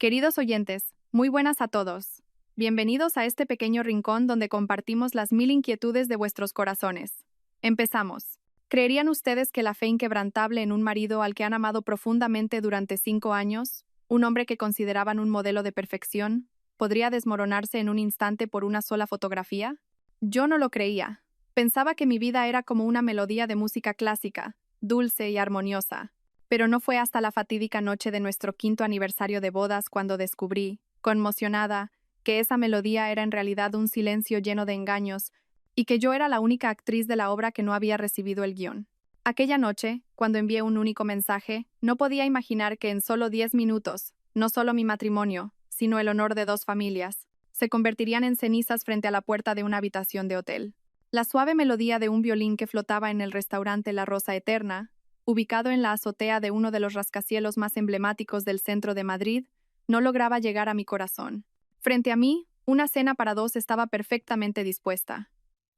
Queridos oyentes, muy buenas a todos. Bienvenidos a este pequeño rincón donde compartimos las mil inquietudes de vuestros corazones. Empezamos. ¿Creerían ustedes que la fe inquebrantable en un marido al que han amado profundamente durante 5 años, un hombre que consideraban un modelo de perfección, podría desmoronarse en un instante por una sola fotografía? Yo no lo creía. Pensaba que mi vida era como una melodía de música clásica, dulce y armoniosa. Pero no fue hasta la fatídica noche de nuestro 5º aniversario de bodas cuando descubrí, conmocionada, que esa melodía era en realidad un silencio lleno de engaños y que yo era la única actriz de la obra que no había recibido el guión. Aquella noche, cuando envié un único mensaje, no podía imaginar que en solo 10 minutos, no solo mi matrimonio, sino el honor de 2 familias, se convertirían en cenizas frente a la puerta de una habitación de hotel. La suave melodía de un violín que flotaba en el restaurante La Rosa Eterna, ubicado en la azotea de uno de los rascacielos más emblemáticos del centro de Madrid, no lograba llegar a mi corazón. Frente a mí, una cena para dos estaba perfectamente dispuesta.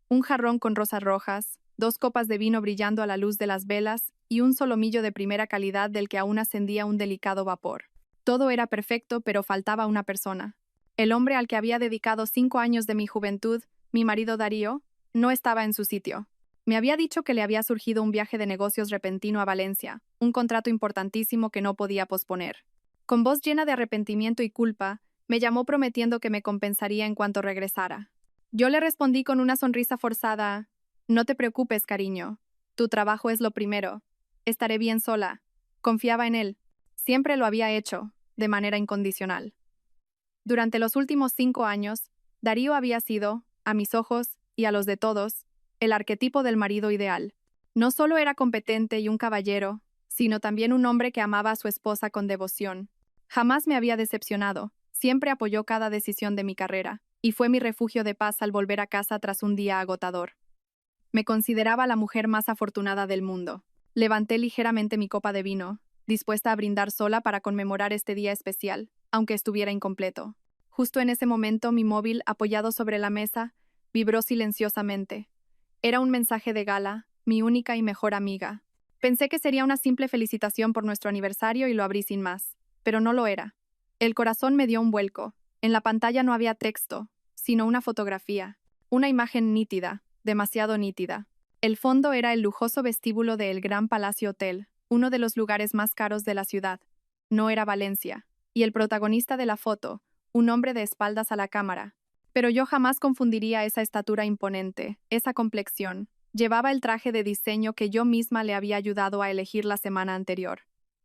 Un jarrón con rosas rojas, 2 copas de vino brillando a la luz de las velas y un solomillo de primera calidad del que aún ascendía un delicado vapor. Todo era perfecto, pero faltaba una persona. El hombre al que había dedicado 5 años de mi juventud, mi marido Darío, no estaba en su sitio. Me había dicho que le había surgido un viaje de negocios repentino a Valencia, un contrato importantísimo que no podía posponer. Con voz llena de arrepentimiento y culpa, me llamó prometiendo que me compensaría en cuanto regresara. Yo le respondí con una sonrisa forzada: «No te preocupes, cariño. Tu trabajo es lo primero. Estaré bien sola». Confiaba en él. Siempre lo había hecho, de manera incondicional. Durante los últimos 5 años, Darío había sido, a mis ojos y a los de todos, el arquetipo del marido ideal. No solo era competente y un caballero, sino también un hombre que amaba a su esposa con devoción. Jamás me había decepcionado, siempre apoyó cada decisión de mi carrera, y fue mi refugio de paz al volver a casa tras un día agotador. Me consideraba la mujer más afortunada del mundo. Levanté ligeramente mi copa de vino, dispuesta a brindar sola para conmemorar este día especial, aunque estuviera incompleto. Justo en ese momento, mi móvil, apoyado sobre la mesa, vibró silenciosamente. Era un mensaje de Gala, mi única y mejor amiga. Pensé que sería una simple felicitación por nuestro aniversario y lo abrí sin más, pero no lo era. El corazón me dio un vuelco. En la pantalla no había texto, sino una fotografía, una imagen nítida, demasiado nítida. El fondo era el lujoso vestíbulo del Gran Palacio Hotel, uno de los lugares más caros de la ciudad. No era Valencia. Y el protagonista de la foto, un hombre de espaldas a la cámara. Pero yo jamás confundiría esa estatura imponente, esa complexión. Llevaba el traje de diseño que yo misma le había ayudado a elegir la semana anterior.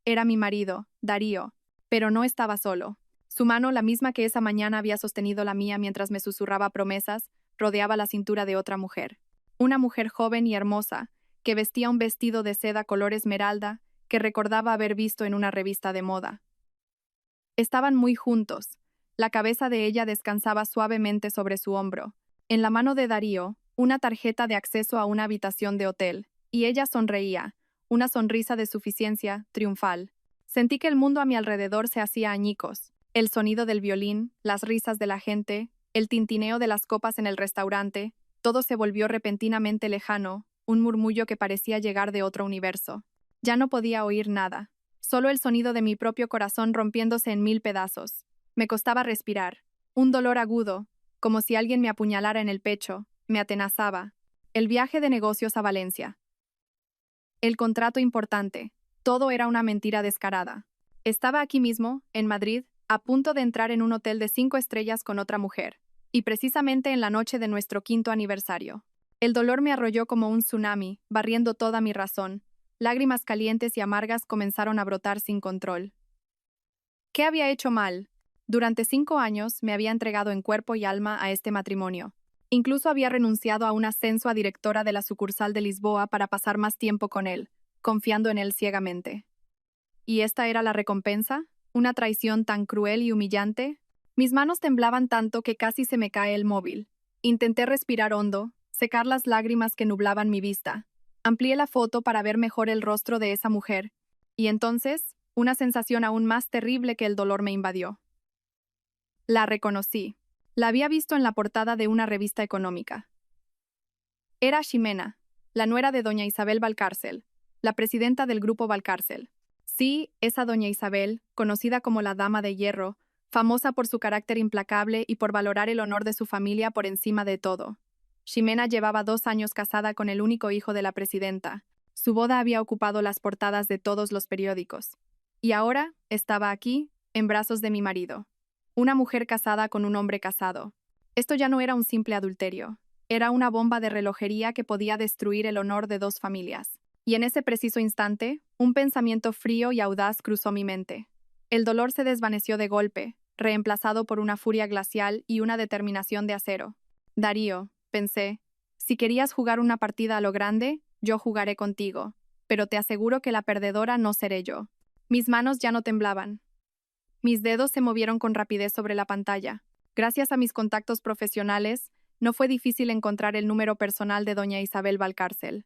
Era mi marido, Darío, pero no estaba solo. Su mano, la misma que esa mañana había sostenido la mía mientras me susurraba promesas, rodeaba la cintura de otra mujer. Una mujer joven y hermosa, que vestía un vestido de seda color esmeralda, que recordaba haber visto en una revista de moda. Estaban muy juntos. La cabeza de ella descansaba suavemente sobre su hombro. En la mano de Darío, una tarjeta de acceso a una habitación de hotel, y ella sonreía, una sonrisa de suficiencia, triunfal. Sentí que el mundo a mi alrededor se hacía añicos. El sonido del violín, las risas de la gente, el tintineo de las copas en el restaurante, todo se volvió repentinamente lejano, un murmullo que parecía llegar de otro universo. Ya no podía oír nada. Solo el sonido de mi propio corazón rompiéndose en 1000 pedazos. Me costaba respirar. Un dolor agudo, como si alguien me apuñalara en el pecho, me atenazaba. El viaje de negocios a Valencia. El contrato importante. Todo era una mentira descarada. Estaba aquí mismo, en Madrid, a punto de entrar en un hotel de 5 estrellas con otra mujer. Y precisamente en la noche de nuestro 5º aniversario. El dolor me arrolló como un tsunami, barriendo toda mi razón. Lágrimas calientes y amargas comenzaron a brotar sin control. ¿Qué había hecho mal? Durante 5 años me había entregado en cuerpo y alma a este matrimonio. Incluso había renunciado a un ascenso a directora de la sucursal de Lisboa para pasar más tiempo con él, confiando en él ciegamente. ¿Y esta era la recompensa? ¿Una traición tan cruel y humillante? Mis manos temblaban tanto que casi se me cae el móvil. Intenté respirar hondo, secar las lágrimas que nublaban mi vista. Amplié la foto para ver mejor el rostro de esa mujer, y entonces, una sensación aún más terrible que el dolor me invadió. La reconocí. La había visto en la portada de una revista económica. Era Ximena, la nuera de doña Isabel Valcárcel, la presidenta del grupo Valcárcel. Sí, esa doña Isabel, conocida como la Dama de Hierro, famosa por su carácter implacable y por valorar el honor de su familia por encima de todo. Ximena llevaba 2 años casada con el único hijo de la presidenta. Su boda había ocupado las portadas de todos los periódicos. Y ahora estaba aquí, en brazos de mi marido. Una mujer casada con un hombre casado. Esto ya no era un simple adulterio. Era una bomba de relojería que podía destruir el honor de 2 familias. Y en ese preciso instante, un pensamiento frío y audaz cruzó mi mente. El dolor se desvaneció de golpe, reemplazado por una furia glacial y una determinación de acero. Darío, pensé, si querías jugar una partida a lo grande, yo jugaré contigo, pero te aseguro que la perdedora no seré yo. Mis manos ya no temblaban. Mis dedos se movieron con rapidez sobre la pantalla. Gracias a mis contactos profesionales, no fue difícil encontrar el número personal de doña Isabel Valcárcel.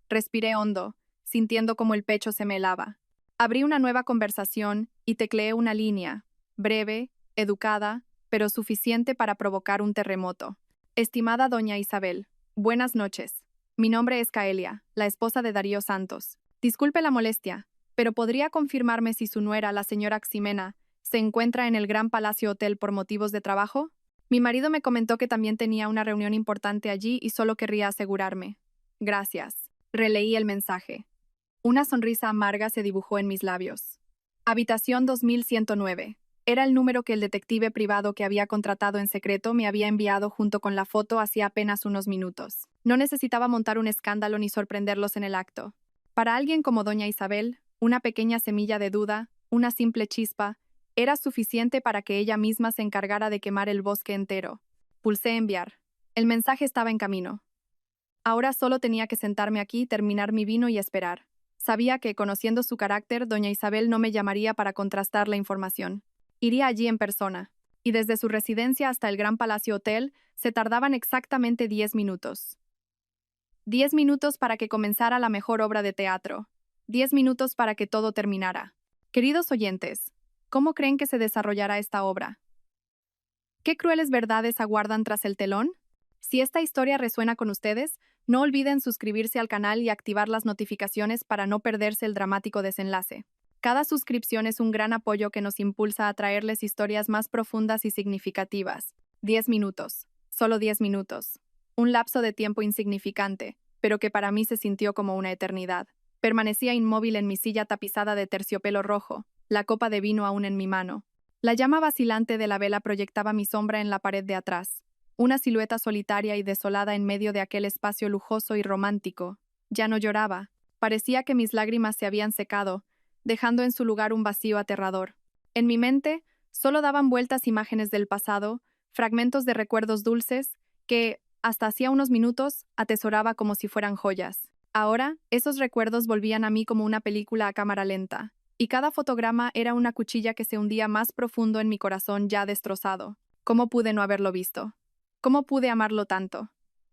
Respiré hondo, sintiendo como el pecho se me helaba. Abrí una nueva conversación y tecleé una línea, breve, educada, pero suficiente para provocar un terremoto. Estimada doña Isabel, buenas noches. Mi nombre es Caelia, la esposa de Darío Santos. Disculpe la molestia, pero ¿podría confirmarme si su nuera, la señora Ximena, se encuentra en el Gran Palacio Hotel por motivos de trabajo? Mi marido me comentó que también tenía una reunión importante allí y solo querría asegurarme. Gracias. Releí el mensaje. Una sonrisa amarga se dibujó en mis labios. Habitación 2109. Era el número que el detective privado que había contratado en secreto me había enviado junto con la foto hacía apenas unos minutos. No necesitaba montar un escándalo ni sorprenderlos en el acto. Para alguien como doña Isabel, una pequeña semilla de duda, una simple chispa, era suficiente para que ella misma se encargara de quemar el bosque entero. Pulsé enviar. El mensaje estaba en camino. Ahora solo tenía que sentarme aquí, terminar mi vino y esperar. Sabía que, conociendo su carácter, doña Isabel no me llamaría para contrastar la información. Iría allí en persona, y desde su residencia hasta el Gran Palacio Hotel se tardaban exactamente 10 minutos. 10 minutos para que comenzara la mejor obra de teatro. 10 minutos para que todo terminara. Queridos oyentes, ¿cómo creen que se desarrollará esta obra? ¿Qué crueles verdades aguardan tras el telón? Si esta historia resuena con ustedes, no olviden suscribirse al canal y activar las notificaciones para no perderse el dramático desenlace. Cada suscripción es un gran apoyo que nos impulsa a traerles historias más profundas y significativas. 10 minutos. Solo 10 minutos. Un lapso de tiempo insignificante, pero que para mí se sintió como una eternidad. Permanecía inmóvil en mi silla tapizada de terciopelo rojo, la copa de vino aún en mi mano. La llama vacilante de la vela proyectaba mi sombra en la pared de atrás. Una silueta solitaria y desolada en medio de aquel espacio lujoso y romántico. Ya no lloraba. Parecía que mis lágrimas se habían secado, dejando en su lugar un vacío aterrador. En mi mente solo daban vueltas imágenes del pasado, fragmentos de recuerdos dulces que, hasta hacía unos minutos, atesoraba como si fueran joyas. Ahora, esos recuerdos volvían a mí como una película a cámara lenta, y cada fotograma era una cuchilla que se hundía más profundo en mi corazón ya destrozado. ¿Cómo pude no haberlo visto? ¿Cómo pude amarlo tanto?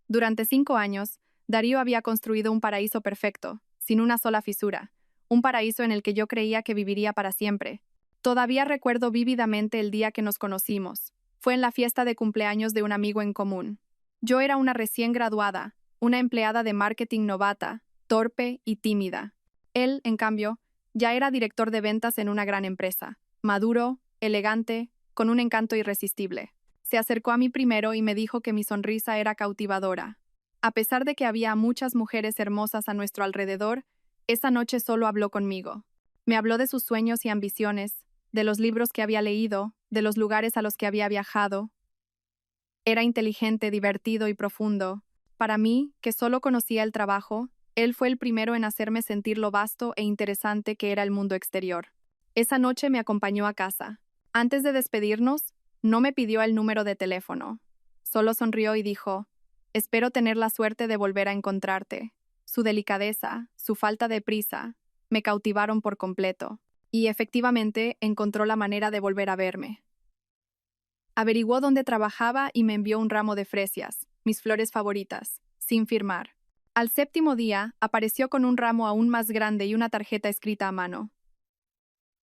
Durante 5 años, Darío había construido un paraíso perfecto, sin una sola fisura, un paraíso en el que yo creía que viviría para siempre. Todavía recuerdo vívidamente el día que nos conocimos. Fue en la fiesta de cumpleaños de un amigo en común. Yo era una recién graduada, una empleada de marketing novata, torpe y tímida. Él, en cambio, ya era director de ventas en una gran empresa, maduro, elegante, con un encanto irresistible. Se acercó a mí primero y me dijo que mi sonrisa era cautivadora. A pesar de que había muchas mujeres hermosas a nuestro alrededor, esa noche solo habló conmigo. Me habló de sus sueños y ambiciones, de los libros que había leído, de los lugares a los que había viajado. Era inteligente, divertido y profundo. Para mí, que solo conocía el trabajo, él fue el primero en hacerme sentir lo vasto e interesante que era el mundo exterior. Esa noche me acompañó a casa. Antes de despedirnos, no me pidió el número de teléfono. Solo sonrió y dijo, «Espero tener la suerte de volver a encontrarte». Su delicadeza, su falta de prisa, me cautivaron por completo. Y efectivamente encontró la manera de volver a verme. Averiguó dónde trabajaba y me envió un ramo de fresias, mis flores favoritas, sin firmar. Al 7.º día, apareció con un ramo aún más grande y una tarjeta escrita a mano.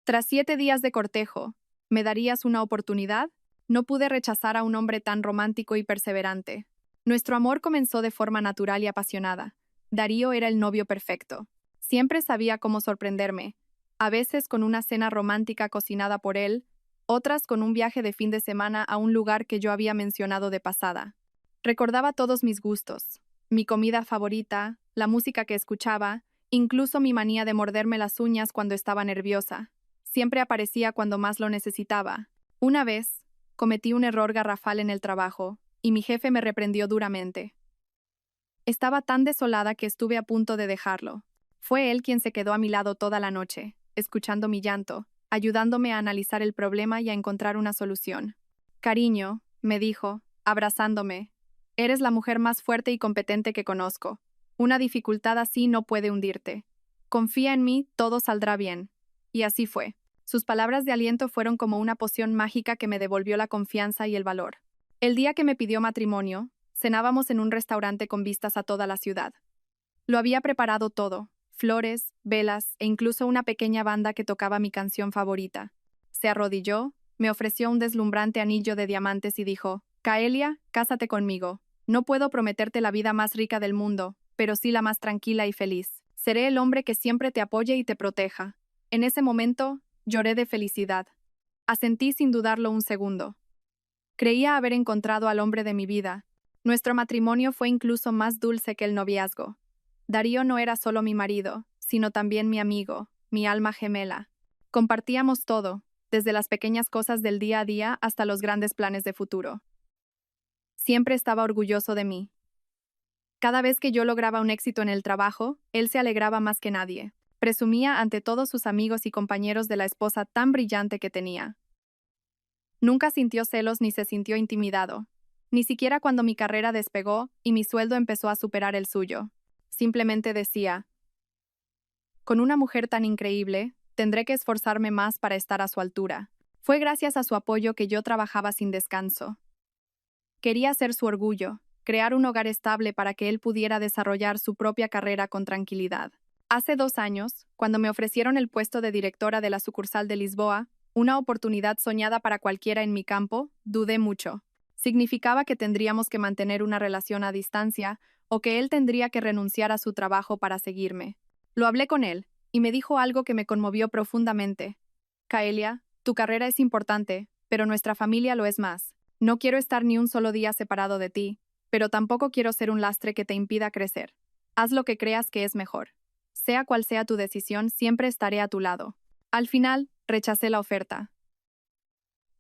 Tras 7 días de cortejo, ¿me darías una oportunidad? No pude rechazar a un hombre tan romántico y perseverante. Nuestro amor comenzó de forma natural y apasionada. Darío era el novio perfecto. Siempre sabía cómo sorprenderme, a veces con una cena romántica cocinada por él, otras con un viaje de fin de semana a un lugar que yo había mencionado de pasada. Recordaba todos mis gustos, mi comida favorita, la música que escuchaba, incluso mi manía de morderme las uñas cuando estaba nerviosa. Siempre aparecía cuando más lo necesitaba. Una vez, cometí un error garrafal en el trabajo, y mi jefe me reprendió duramente. Estaba tan desolada que estuve a punto de dejarlo. Fue él quien se quedó a mi lado toda la noche, escuchando mi llanto, ayudándome a analizar el problema y a encontrar una solución. Cariño, me dijo, abrazándome, eres la mujer más fuerte y competente que conozco. Una dificultad así no puede hundirte. Confía en mí, todo saldrá bien. Y así fue. Sus palabras de aliento fueron como una poción mágica que me devolvió la confianza y el valor. El día que me pidió matrimonio, cenábamos en un restaurante con vistas a toda la ciudad. Lo había preparado todo, flores, velas e incluso una pequeña banda que tocaba mi canción favorita. Se arrodilló, me ofreció un deslumbrante anillo de diamantes y dijo, Kaelia, cásate conmigo. No puedo prometerte la vida más rica del mundo, pero sí la más tranquila y feliz. Seré el hombre que siempre te apoye y te proteja. En ese momento, lloré de felicidad. Asentí sin dudarlo un segundo. Creía haber encontrado al hombre de mi vida. Nuestro matrimonio fue incluso más dulce que el noviazgo. Darío no era solo mi marido, sino también mi amigo, mi alma gemela. Compartíamos todo, desde las pequeñas cosas del día a día hasta los grandes planes de futuro. Siempre estaba orgulloso de mí. Cada vez que yo lograba un éxito en el trabajo, él se alegraba más que nadie. Presumía ante todos sus amigos y compañeros de la esposa tan brillante que tenía. Nunca sintió celos ni se sintió intimidado, ni siquiera cuando mi carrera despegó y mi sueldo empezó a superar el suyo. Simplemente decía, con una mujer tan increíble, tendré que esforzarme más para estar a su altura. Fue gracias a su apoyo que yo trabajaba sin descanso. Quería ser su orgullo, crear un hogar estable para que él pudiera desarrollar su propia carrera con tranquilidad. Hace 2 años, cuando me ofrecieron el puesto de directora de la sucursal de Lisboa, una oportunidad soñada para cualquiera en mi campo, dudé mucho. Significaba que tendríamos que mantener una relación a distancia o que él tendría que renunciar a su trabajo para seguirme. Lo hablé con él, y me dijo algo que me conmovió profundamente. Kaelia, tu carrera es importante, pero nuestra familia lo es más. No quiero estar ni un solo día separado de ti, pero tampoco quiero ser un lastre que te impida crecer. Haz lo que creas que es mejor. Sea cual sea tu decisión, siempre estaré a tu lado. Al final, rechacé la oferta.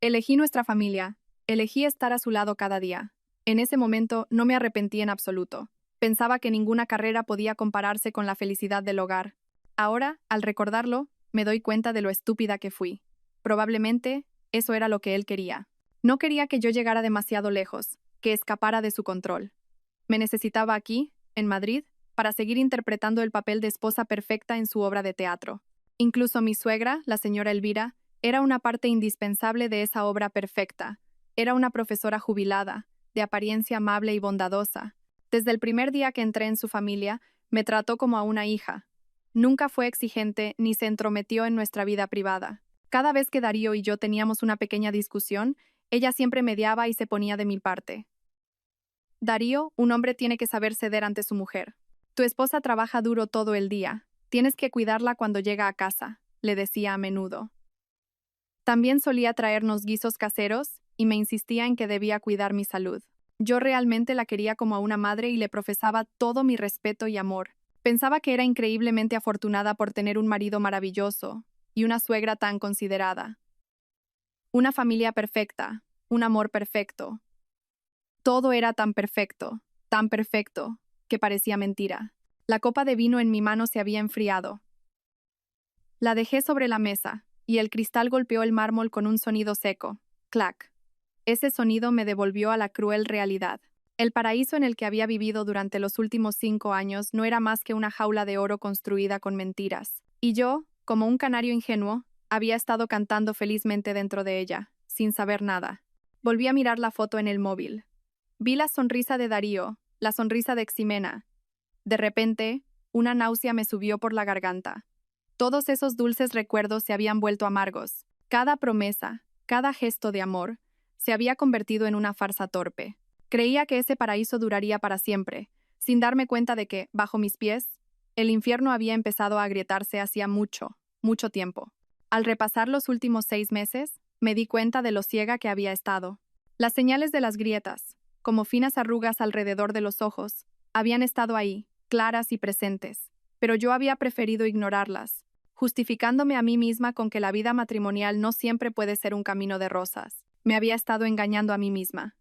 Elegí nuestra familia, elegí estar a su lado cada día. En ese momento no me arrepentí en absoluto. Pensaba que ninguna carrera podía compararse con la felicidad del hogar. Ahora, al recordarlo, me doy cuenta de lo estúpida que fui. Probablemente, eso era lo que él quería. No quería que yo llegara demasiado lejos, que escapara de su control. Me necesitaba aquí, en Madrid, para seguir interpretando el papel de esposa perfecta en su obra de teatro. Incluso mi suegra, la señora Elvira, era una parte indispensable de esa obra perfecta. Era una profesora jubilada, de apariencia amable y bondadosa. Desde el primer día que entré en su familia, me trató como a una hija. Nunca fue exigente ni se entrometió en nuestra vida privada. Cada vez que Darío y yo teníamos una pequeña discusión, ella siempre mediaba y se ponía de mi parte. Darío, un hombre tiene que saber ceder ante su mujer. Tu esposa trabaja duro todo el día. Tienes que cuidarla cuando llega a casa, le decía a menudo. También solía traernos guisos caseros y me insistía en que debía cuidar mi salud. Yo realmente la quería como a una madre y le profesaba todo mi respeto y amor. Pensaba que era increíblemente afortunada por tener un marido maravilloso y una suegra tan considerada. Una familia perfecta, un amor perfecto. Todo era tan perfecto, que parecía mentira. La copa de vino en mi mano se había enfriado. La dejé sobre la mesa, y el cristal golpeó el mármol con un sonido seco. Clac. Ese sonido me devolvió a la cruel realidad. El paraíso en el que había vivido durante los últimos 5 años no era más que una jaula de oro construida con mentiras. Y yo, como un canario ingenuo, había estado cantando felizmente dentro de ella, sin saber nada. Volví a mirar la foto en el móvil. Vi la sonrisa de Darío, la sonrisa de Ximena. De repente, una náusea me subió por la garganta. Todos esos dulces recuerdos se habían vuelto amargos. Cada promesa, cada gesto de amor, se había convertido en una farsa torpe. Creía que ese paraíso duraría para siempre, sin darme cuenta de que, bajo mis pies, el infierno había empezado a agrietarse hacía mucho, mucho tiempo. Al repasar los últimos 6 meses, me di cuenta de lo ciega que había estado. Las señales de las grietas, como finas arrugas alrededor de los ojos, habían estado ahí, claras y presentes, pero yo había preferido ignorarlas, justificándome a mí misma con que la vida matrimonial no siempre puede ser un camino de rosas. Me había estado engañando a mí misma.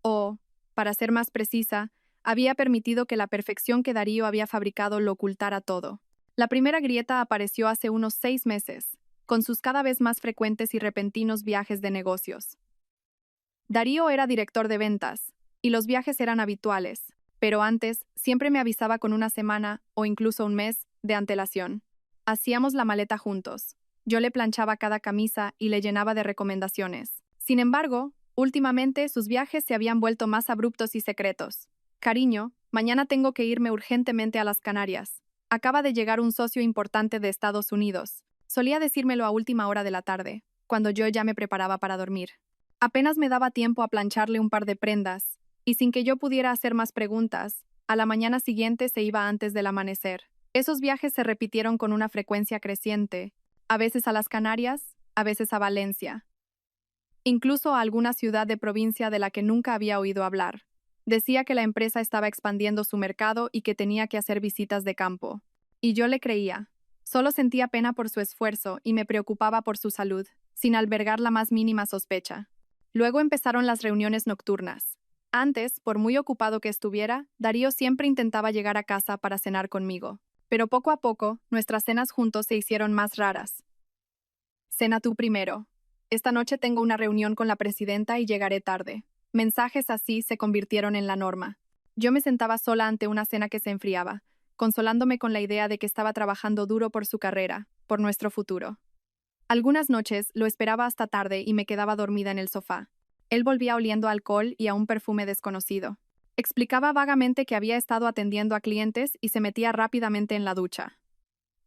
O, para ser más precisa, había permitido que la perfección que Darío había fabricado lo ocultara todo. La primera grieta apareció hace unos 6 meses, con sus cada vez más frecuentes y repentinos viajes de negocios. Darío era director de ventas, y los viajes eran habituales, pero antes siempre me avisaba con una semana, o incluso un mes, de antelación. Hacíamos la maleta juntos. Yo le planchaba cada camisa y le llenaba de recomendaciones. Sin embargo, últimamente sus viajes se habían vuelto más abruptos y secretos. Cariño, mañana tengo que irme urgentemente a las Canarias. Acaba de llegar un socio importante de Estados Unidos. Solía decírmelo a última hora de la tarde, cuando yo ya me preparaba para dormir. Apenas me daba tiempo a plancharle un par de prendas, y sin que yo pudiera hacer más preguntas, a la mañana siguiente se iba antes del amanecer. Esos viajes se repitieron con una frecuencia creciente, a veces a las Canarias, a veces a Valencia, incluso a alguna ciudad de provincia de la que nunca había oído hablar. Decía que la empresa estaba expandiendo su mercado y que tenía que hacer visitas de campo. Y yo le creía. Solo sentía pena por su esfuerzo y me preocupaba por su salud, sin albergar la más mínima sospecha. Luego empezaron las reuniones nocturnas. Antes, por muy ocupado que estuviera, Darío siempre intentaba llegar a casa para cenar conmigo. Pero poco a poco, nuestras cenas juntos se hicieron más raras. Cena tú primero. Esta noche tengo una reunión con la presidenta y llegaré tarde. Mensajes así se convirtieron en la norma. Yo me sentaba sola ante una cena que se enfriaba, consolándome con la idea de que estaba trabajando duro por su carrera, por nuestro futuro. Algunas noches lo esperaba hasta tarde y me quedaba dormida en el sofá. Él volvía oliendo a alcohol y a un perfume desconocido. Explicaba vagamente que había estado atendiendo a clientes y se metía rápidamente en la ducha.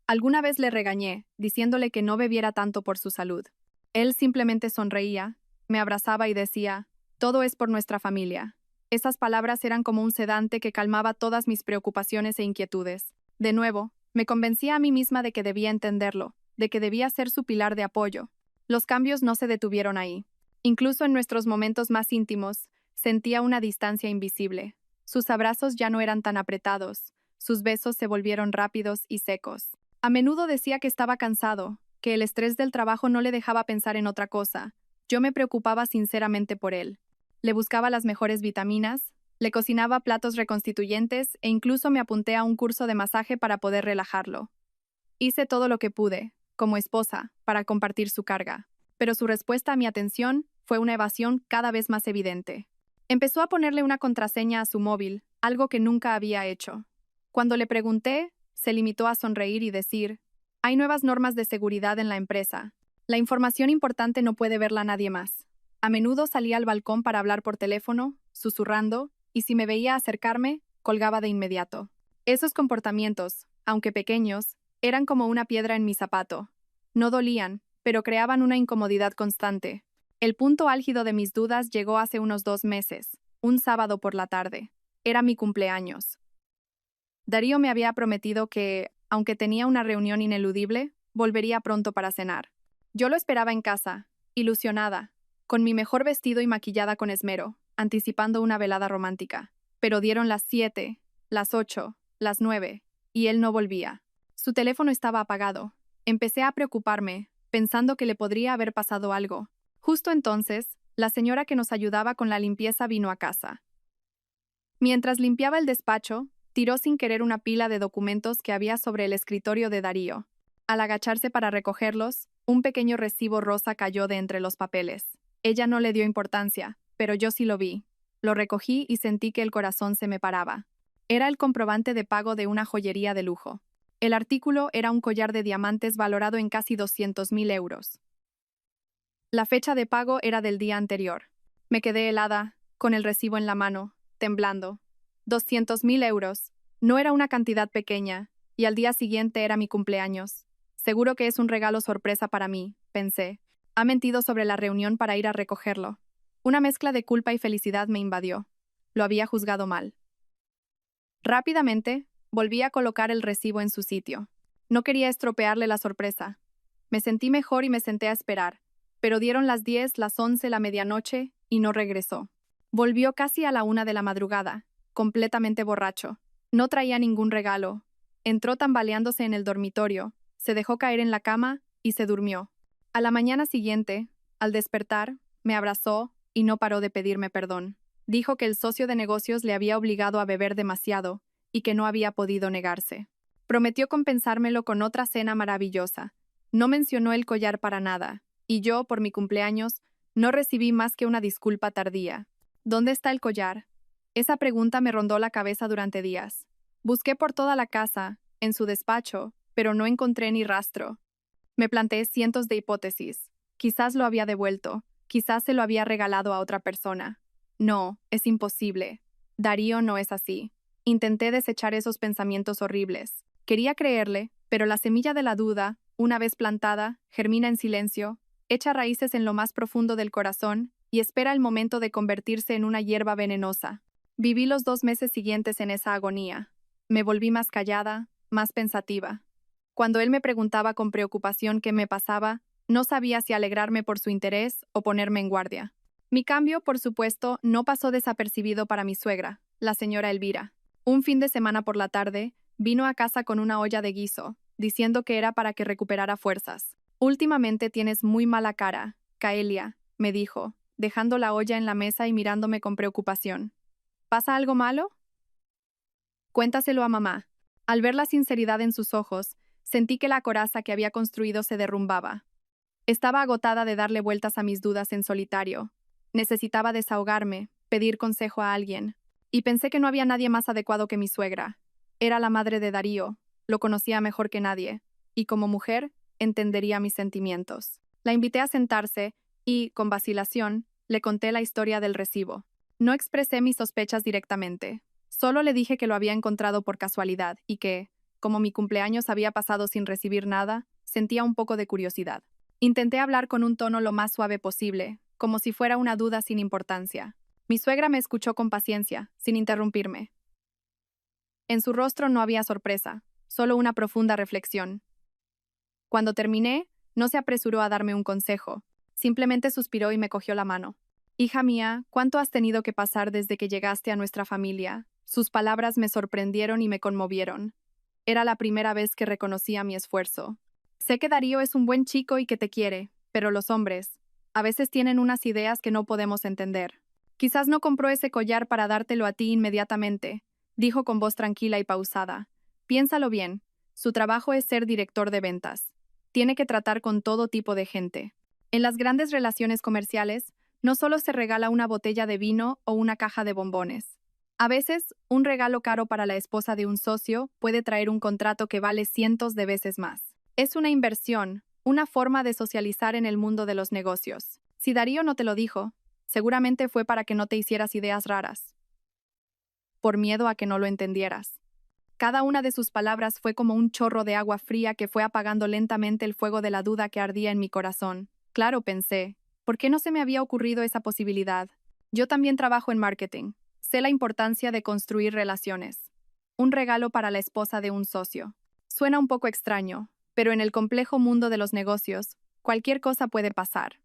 Alguna vez le regañé, diciéndole que no bebiera tanto por su salud. Él simplemente sonreía, me abrazaba y decía: «Todo es por nuestra familia». Esas palabras eran como un sedante que calmaba todas mis preocupaciones e inquietudes. De nuevo, me convencía a mí misma de que debía entenderlo, de que debía ser su pilar de apoyo. Los cambios no se detuvieron ahí. Incluso en nuestros momentos más íntimos, sentía una distancia invisible. Sus abrazos ya no eran tan apretados, sus besos se volvieron rápidos y secos. A menudo decía que estaba cansado, que el estrés del trabajo no le dejaba pensar en otra cosa. Yo me preocupaba sinceramente por él. Le buscaba las mejores vitaminas, le cocinaba platos reconstituyentes e incluso me apunté a un curso de masaje para poder relajarlo. Hice todo lo que pude, como esposa, para compartir su carga, pero su respuesta a mi atención fue una evasión cada vez más evidente. Empezó a ponerle una contraseña a su móvil, algo que nunca había hecho. Cuando le pregunté, se limitó a sonreír y decir: «Hay nuevas normas de seguridad en la empresa. La información importante no puede verla nadie más». A menudo salía al balcón para hablar por teléfono, susurrando, y si me veía acercarme, colgaba de inmediato. Esos comportamientos, aunque pequeños, eran como una piedra en mi zapato. No dolían, pero creaban una incomodidad constante. El punto álgido de mis dudas llegó hace unos 2 meses, un sábado por la tarde. Era mi cumpleaños. Darío me había prometido que, aunque tenía una reunión ineludible, volvería pronto para cenar. Yo lo esperaba en casa, ilusionada, con mi mejor vestido y maquillada con esmero, anticipando una velada romántica. Pero dieron las 7, las 8, las 9, y él no volvía. Su teléfono estaba apagado. Empecé a preocuparme, pensando que le podría haber pasado algo. Justo entonces, la señora que nos ayudaba con la limpieza vino a casa. Mientras limpiaba el despacho, tiró sin querer una pila de documentos que había sobre el escritorio de Darío. Al agacharse para recogerlos, un pequeño recibo rosa cayó de entre los papeles. Ella no le dio importancia, pero yo sí lo vi. Lo recogí y sentí que el corazón se me paraba. Era el comprobante de pago de una joyería de lujo. El artículo era un collar de diamantes valorado en casi 200.000 euros. La fecha de pago era del día anterior. Me quedé helada, con el recibo en la mano, temblando. 200.000 euros. No era una cantidad pequeña, y al día siguiente era mi cumpleaños. Seguro que es un regalo sorpresa para mí, pensé. Ha mentido sobre la reunión para ir a recogerlo. Una mezcla de culpa y felicidad me invadió. Lo había juzgado mal. Rápidamente, volví a colocar el recibo en su sitio. No quería estropearle la sorpresa. Me sentí mejor y me senté a esperar, pero dieron las 10, las 11, la medianoche, y no regresó. Volvió casi a la 1 de la madrugada, completamente borracho. No traía ningún regalo. Entró tambaleándose en el dormitorio, se dejó caer en la cama y se durmió. A la mañana siguiente, al despertar, me abrazó y no paró de pedirme perdón. Dijo que el socio de negocios le había obligado a beber demasiado y que no había podido negarse. Prometió compensármelo con otra cena maravillosa. No mencionó el collar para nada, y yo, por mi cumpleaños, no recibí más que una disculpa tardía. ¿Dónde está el collar? Esa pregunta me rondó la cabeza durante días. Busqué por toda la casa, en su despacho, pero no encontré ni rastro. Me planteé cientos de hipótesis. Quizás lo había devuelto, quizás se lo había regalado a otra persona. No, es imposible. Darío no es así. Intenté desechar esos pensamientos horribles. Quería creerle, pero la semilla de la duda, una vez plantada, germina en silencio, echa raíces en lo más profundo del corazón y espera el momento de convertirse en una hierba venenosa. Viví los 2 meses siguientes en esa agonía. Me volví más callada, más pensativa. Cuando él me preguntaba con preocupación qué me pasaba, no sabía si alegrarme por su interés o ponerme en guardia. Mi cambio, por supuesto, no pasó desapercibido para mi suegra, la señora Elvira. Un fin de semana por la tarde, vino a casa con una olla de guiso, diciendo que era para que recuperara fuerzas. Últimamente tienes muy mala cara, Caelia, me dijo, dejando la olla en la mesa y mirándome con preocupación. ¿Pasa algo malo? Cuéntaselo a mamá. Al ver la sinceridad en sus ojos, sentí que la coraza que había construido se derrumbaba. Estaba agotada de darle vueltas a mis dudas en solitario. Necesitaba desahogarme, pedir consejo a alguien. Y pensé que no había nadie más adecuado que mi suegra. Era la madre de Darío, lo conocía mejor que nadie, y como mujer, entendería mis sentimientos. La invité a sentarse y, con vacilación, le conté la historia del recibo. No expresé mis sospechas directamente. Solo le dije que lo había encontrado por casualidad y que, como mi cumpleaños había pasado sin recibir nada, sentía un poco de curiosidad. Intenté hablar con un tono lo más suave posible, como si fuera una duda sin importancia. Mi suegra me escuchó con paciencia, sin interrumpirme. En su rostro no había sorpresa, solo una profunda reflexión. Cuando terminé, no se apresuró a darme un consejo, simplemente suspiró y me cogió la mano. Hija mía, ¿cuánto has tenido que pasar desde que llegaste a nuestra familia? Sus palabras me sorprendieron y me conmovieron. Era la primera vez que reconocía mi esfuerzo. Sé que Darío es un buen chico y que te quiere, pero los hombres, a veces tienen unas ideas que no podemos entender. Quizás no compró ese collar para dártelo a ti inmediatamente, dijo con voz tranquila y pausada. Piénsalo bien, su trabajo es ser director de ventas. Tiene que tratar con todo tipo de gente. En las grandes relaciones comerciales, no solo se regala una botella de vino o una caja de bombones. A veces, un regalo caro para la esposa de un socio puede traer un contrato que vale cientos de veces más. Es una inversión, una forma de socializar en el mundo de los negocios. Si Darío no te lo dijo, seguramente fue para que no te hicieras ideas raras. Por miedo a que no lo entendieras. Cada una de sus palabras fue como un chorro de agua fría que fue apagando lentamente el fuego de la duda que ardía en mi corazón. Claro, pensé, ¿por qué no se me había ocurrido esa posibilidad? Yo también trabajo en marketing. Sé la importancia de construir relaciones. Un regalo para la esposa de un socio. Suena un poco extraño, pero en el complejo mundo de los negocios, cualquier cosa puede pasar.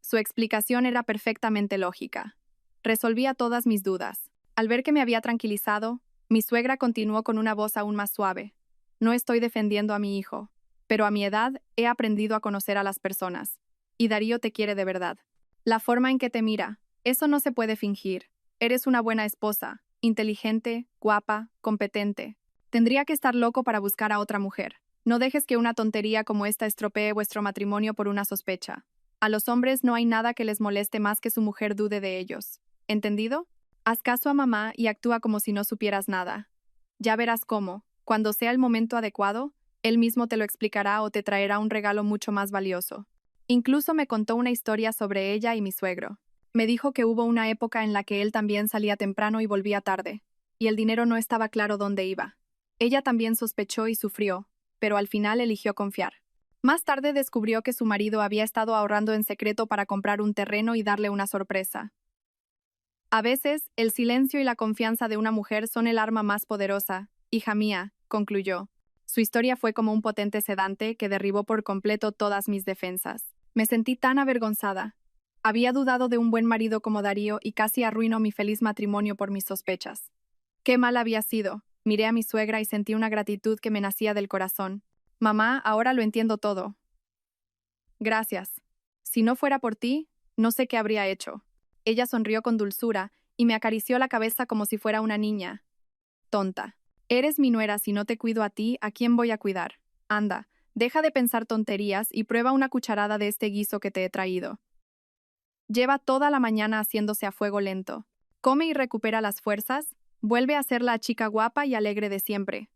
Su explicación era perfectamente lógica. Resolvía todas mis dudas. Al ver que me había tranquilizado, mi suegra continuó con una voz aún más suave. No estoy defendiendo a mi hijo, pero a mi edad he aprendido a conocer a las personas. Y Darío te quiere de verdad. La forma en que te mira, eso no se puede fingir. Eres una buena esposa, inteligente, guapa, competente. Tendría que estar loco para buscar a otra mujer. No dejes que una tontería como esta estropee vuestro matrimonio por una sospecha. A los hombres no hay nada que les moleste más que su mujer dude de ellos. ¿Entendido? Haz caso a mamá y actúa como si no supieras nada. Ya verás cómo, cuando sea el momento adecuado, él mismo te lo explicará o te traerá un regalo mucho más valioso. Incluso me contó una historia sobre ella y mi suegro. Me dijo que hubo una época en la que él también salía temprano y volvía tarde, y el dinero no estaba claro dónde iba. Ella también sospechó y sufrió, pero al final eligió confiar. Más tarde descubrió que su marido había estado ahorrando en secreto para comprar un terreno y darle una sorpresa. A veces, el silencio y la confianza de una mujer son el arma más poderosa, hija mía, concluyó. Su historia fue como un potente sedante que derribó por completo todas mis defensas. Me sentí tan avergonzada. Había dudado de un buen marido como Darío y casi arruinó mi feliz matrimonio por mis sospechas. Qué mal había sido. Miré a mi suegra y sentí una gratitud que me nacía del corazón. Mamá, ahora lo entiendo todo. Gracias. Si no fuera por ti, no sé qué habría hecho. Ella sonrió con dulzura y me acarició la cabeza como si fuera una niña. Tonta. Eres mi nuera, si no te cuido a ti, ¿a quién voy a cuidar? Anda, deja de pensar tonterías y prueba una cucharada de este guiso que te he traído. Lleva toda la mañana haciéndose a fuego lento. Come y recupera las fuerzas, vuelve a ser la chica guapa y alegre de siempre.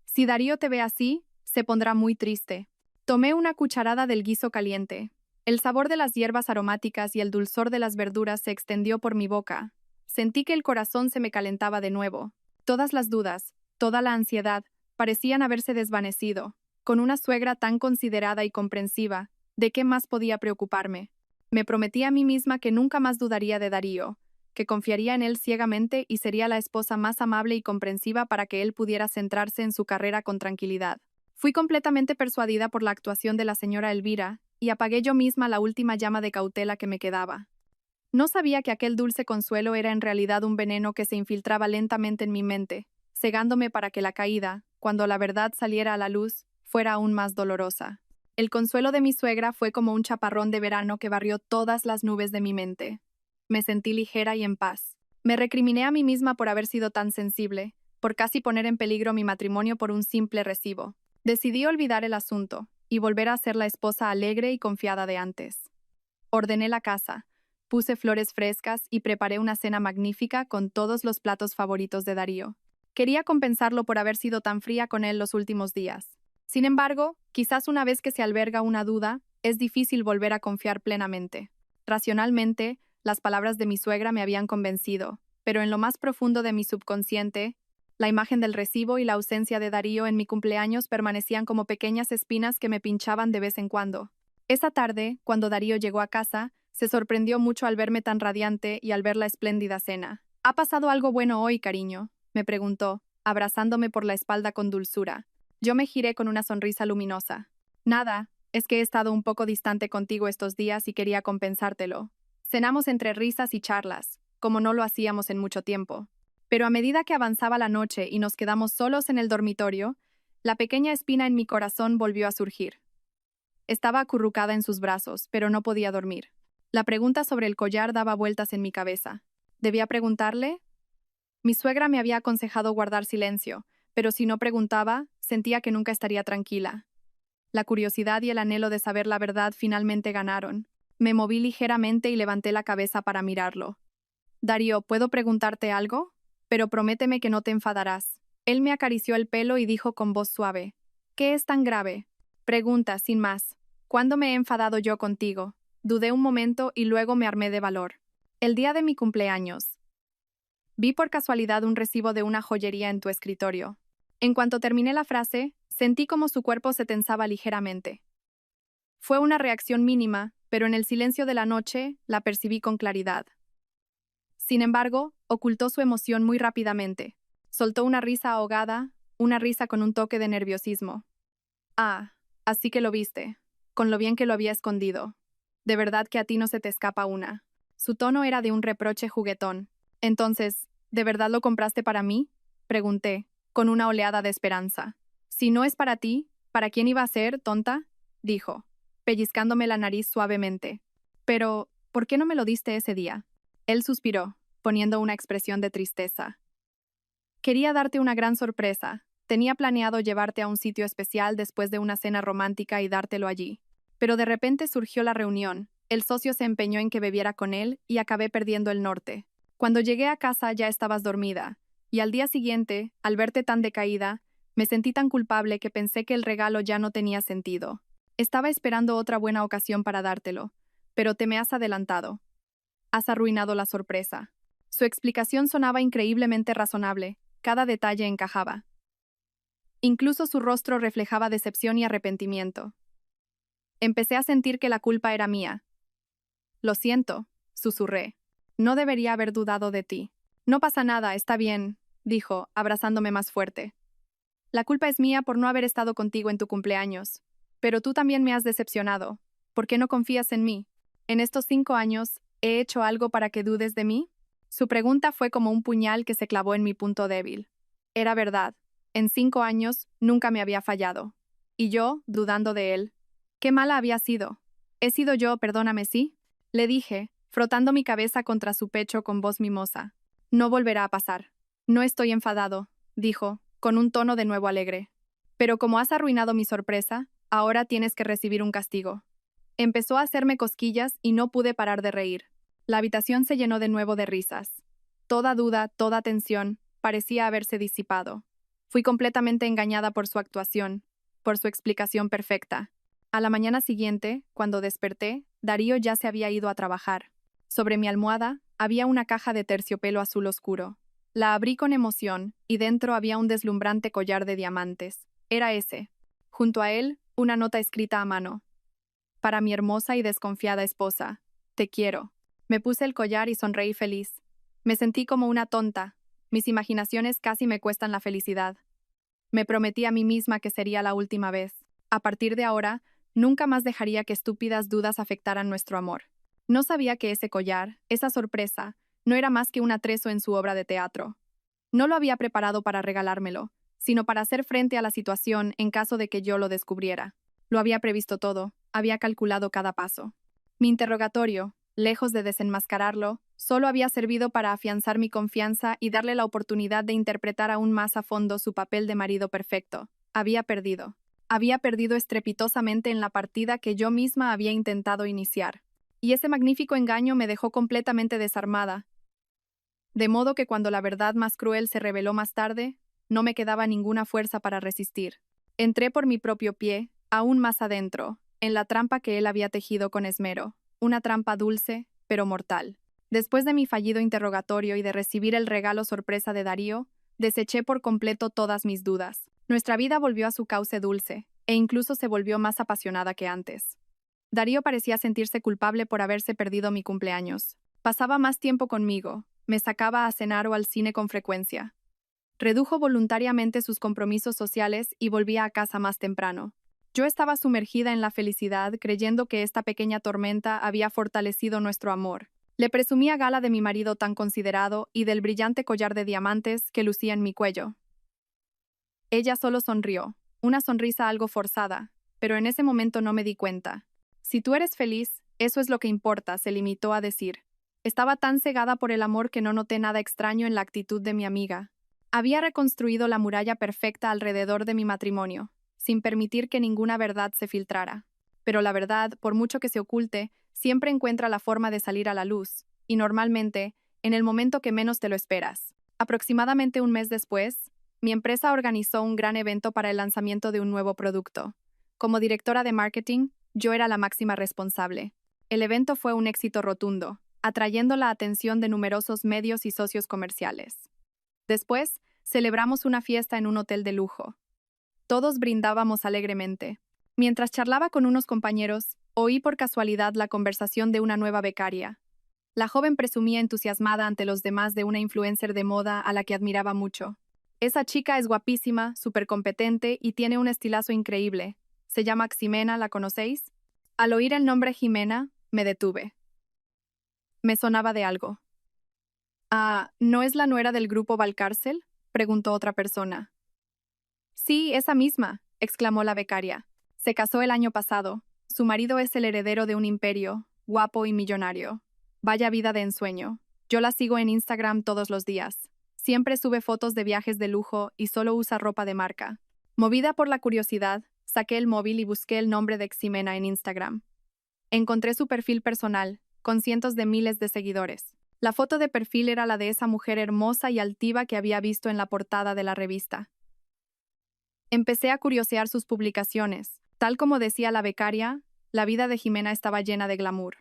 Si Darío te ve así, se pondrá muy triste. Tomé una cucharada del guiso caliente. El sabor de las hierbas aromáticas y el dulzor de las verduras se extendió por mi boca. Sentí que el corazón se me calentaba de nuevo. Todas las dudas, toda la ansiedad, parecían haberse desvanecido. Con una suegra tan considerada y comprensiva, ¿de qué más podía preocuparme? Me prometí a mí misma que nunca más dudaría de Darío, que confiaría en él ciegamente y sería la esposa más amable y comprensiva para que él pudiera centrarse en su carrera con tranquilidad. Fui completamente persuadida por la actuación de la señora Elvira, y apagué yo misma la última llama de cautela que me quedaba. No sabía que aquel dulce consuelo era en realidad un veneno que se infiltraba lentamente en mi mente, cegándome para que la caída, cuando la verdad saliera a la luz, fuera aún más dolorosa. El consuelo de mi suegra fue como un chaparrón de verano que barrió todas las nubes de mi mente. Me sentí ligera y en paz. Me recriminé a mí misma por haber sido tan sensible, por casi poner en peligro mi matrimonio por un simple recibo. Decidí olvidar el asunto y volver a ser la esposa alegre y confiada de antes. Ordené la casa, puse flores frescas y preparé una cena magnífica con todos los platos favoritos de Darío. Quería compensarlo por haber sido tan fría con él los últimos días. Sin embargo, quizás una vez que se alberga una duda, es difícil volver a confiar plenamente. Racionalmente, las palabras de mi suegra me habían convencido, pero en lo más profundo de mi subconsciente, la imagen del recibo y la ausencia de Darío en mi cumpleaños permanecían como pequeñas espinas que me pinchaban de vez en cuando. Esa tarde, cuando Darío llegó a casa, se sorprendió mucho al verme tan radiante y al ver la espléndida cena. ¿Ha pasado algo bueno hoy, cariño?, me preguntó, abrazándome por la espalda con dulzura. Yo me giré con una sonrisa luminosa. Nada, es que he estado un poco distante contigo estos días y quería compensártelo. Cenamos entre risas y charlas, como no lo hacíamos en mucho tiempo. Pero a medida que avanzaba la noche y nos quedamos solos en el dormitorio, la pequeña espina en mi corazón volvió a surgir. Estaba acurrucada en sus brazos, pero no podía dormir. La pregunta sobre el collar daba vueltas en mi cabeza. ¿Debía preguntarle? Mi suegra me había aconsejado guardar silencio, pero si no preguntaba, sentía que nunca estaría tranquila. La curiosidad y el anhelo de saber la verdad finalmente ganaron. Me moví ligeramente y levanté la cabeza para mirarlo. Darío, ¿puedo preguntarte algo? Pero prométeme que no te enfadarás. Él me acarició el pelo y dijo con voz suave. ¿Qué es tan grave? Pregunta, sin más. ¿Cuándo me he enfadado yo contigo? Dudé un momento y luego me armé de valor. El día de mi cumpleaños. Vi por casualidad un recibo de una joyería en tu escritorio. En cuanto terminé la frase, sentí como su cuerpo se tensaba ligeramente. Fue una reacción mínima, pero en el silencio de la noche la percibí con claridad. Sin embargo, ocultó su emoción muy rápidamente. Soltó una risa ahogada, una risa con un toque de nerviosismo. Ah, así que lo viste, con lo bien que lo había escondido. De verdad que a ti no se te escapa una. Su tono era de un reproche juguetón. Entonces, ¿de verdad lo compraste para mí?, pregunté, con una oleada de esperanza. Si no es para ti, ¿para quién iba a ser, tonta?, dijo, pellizcándome la nariz suavemente. Pero, ¿por qué no me lo diste ese día? Él suspiró, poniendo una expresión de tristeza. Quería darte una gran sorpresa. Tenía planeado llevarte a un sitio especial después de una cena romántica y dártelo allí. Pero de repente surgió la reunión. El socio se empeñó en que bebiera con él y acabé perdiendo el norte. Cuando llegué a casa ya estabas dormida, y al día siguiente, al verte tan decaída, me sentí tan culpable que pensé que el regalo ya no tenía sentido. Estaba esperando otra buena ocasión para dártelo, pero te me has adelantado. Has arruinado la sorpresa. Su explicación sonaba increíblemente razonable, cada detalle encajaba. Incluso su rostro reflejaba decepción y arrepentimiento. Empecé a sentir que la culpa era mía. Lo siento, susurré. No debería haber dudado de ti. No pasa nada, está bien, dijo, abrazándome más fuerte. La culpa es mía por no haber estado contigo en tu cumpleaños. Pero tú también me has decepcionado. ¿Por qué no confías en mí? ¿En estos 5 años he hecho algo para que dudes de mí? Su pregunta fue como un puñal que se clavó en mi punto débil. Era verdad. En 5 años nunca me había fallado. Y yo, dudando de él. ¿Qué mala había sido? He sido yo, perdóname, ¿sí? Le dije, frotando mi cabeza contra su pecho con voz mimosa. No volverá a pasar. No estoy enfadado, dijo, con un tono de nuevo alegre. Pero como has arruinado mi sorpresa, ahora tienes que recibir un castigo. Empezó a hacerme cosquillas y no pude parar de reír. La habitación se llenó de nuevo de risas. Toda duda, toda tensión, parecía haberse disipado. Fui completamente engañada por su actuación, por su explicación perfecta. A la mañana siguiente, cuando desperté, Darío ya se había ido a trabajar. Sobre mi almohada había una caja de terciopelo azul oscuro. La abrí con emoción y dentro había un deslumbrante collar de diamantes. Era ese. Junto a él, una nota escrita a mano. Para mi hermosa y desconfiada esposa. Te quiero. Me puse el collar y sonreí feliz. Me sentí como una tonta. Mis imaginaciones casi me cuestan la felicidad. Me prometí a mí misma que sería la última vez. A partir de ahora, nunca más dejaría que estúpidas dudas afectaran nuestro amor. No sabía que ese collar, esa sorpresa, no era más que un atrezo en su obra de teatro. No lo había preparado para regalármelo, sino para hacer frente a la situación en caso de que yo lo descubriera. Lo había previsto todo, había calculado cada paso. Mi interrogatorio, lejos de desenmascararlo, solo había servido para afianzar mi confianza y darle la oportunidad de interpretar aún más a fondo su papel de marido perfecto. Había perdido. Había perdido estrepitosamente en la partida que yo misma había intentado iniciar. Y ese magnífico engaño me dejó completamente desarmada. De modo que cuando la verdad más cruel se reveló más tarde, no me quedaba ninguna fuerza para resistir. Entré por mi propio pie, aún más adentro, en la trampa que él había tejido con esmero, una trampa dulce, pero mortal. Después de mi fallido interrogatorio y de recibir el regalo sorpresa de Darío, deseché por completo todas mis dudas. Nuestra vida volvió a su cauce dulce, e incluso se volvió más apasionada que antes. Darío parecía sentirse culpable por haberse perdido mi cumpleaños. Pasaba más tiempo conmigo, me sacaba a cenar o al cine con frecuencia. Redujo voluntariamente sus compromisos sociales y volvía a casa más temprano. Yo estaba sumergida en la felicidad, creyendo que esta pequeña tormenta había fortalecido nuestro amor. Le presumí a gala de mi marido tan considerado y del brillante collar de diamantes que lucía en mi cuello. Ella solo sonrió, una sonrisa algo forzada, pero en ese momento no me di cuenta. Si tú eres feliz, eso es lo que importa, se limitó a decir. Estaba tan cegada por el amor que no noté nada extraño en la actitud de mi amiga. Había reconstruido la muralla perfecta alrededor de mi matrimonio, sin permitir que ninguna verdad se filtrara. Pero la verdad, por mucho que se oculte, siempre encuentra la forma de salir a la luz, y normalmente, en el momento que menos te lo esperas. Aproximadamente un mes después, mi empresa organizó un gran evento para el lanzamiento de un nuevo producto. Como directora de marketing, yo era la máxima responsable. El evento fue un éxito rotundo, atrayendo la atención de numerosos medios y socios comerciales. Después, celebramos una fiesta en un hotel de lujo. Todos brindábamos alegremente. Mientras charlaba con unos compañeros, oí por casualidad la conversación de una nueva becaria. La joven presumía entusiasmada ante los demás de una influencer de moda a la que admiraba mucho. Esa chica es guapísima, súper competente y tiene un estilazo increíble. Se llama Ximena, ¿la conocéis? Al oír el nombre Jimena, me detuve. Me sonaba de algo. Ah, ¿no es la nuera del grupo Valcárcel?, preguntó otra persona. Sí, esa misma, exclamó la becaria. Se casó el año pasado. Su marido es el heredero de un imperio, guapo y millonario. Vaya vida de ensueño. Yo la sigo en Instagram todos los días. Siempre sube fotos de viajes de lujo y solo usa ropa de marca. Movida por la curiosidad, saqué el móvil y busqué el nombre de Ximena en Instagram. Encontré su perfil personal, con cientos de miles de seguidores. La foto de perfil era la de esa mujer hermosa y altiva que había visto en la portada de la revista. Empecé a curiosear sus publicaciones. Tal como decía la becaria, la vida de Jimena estaba llena de glamour.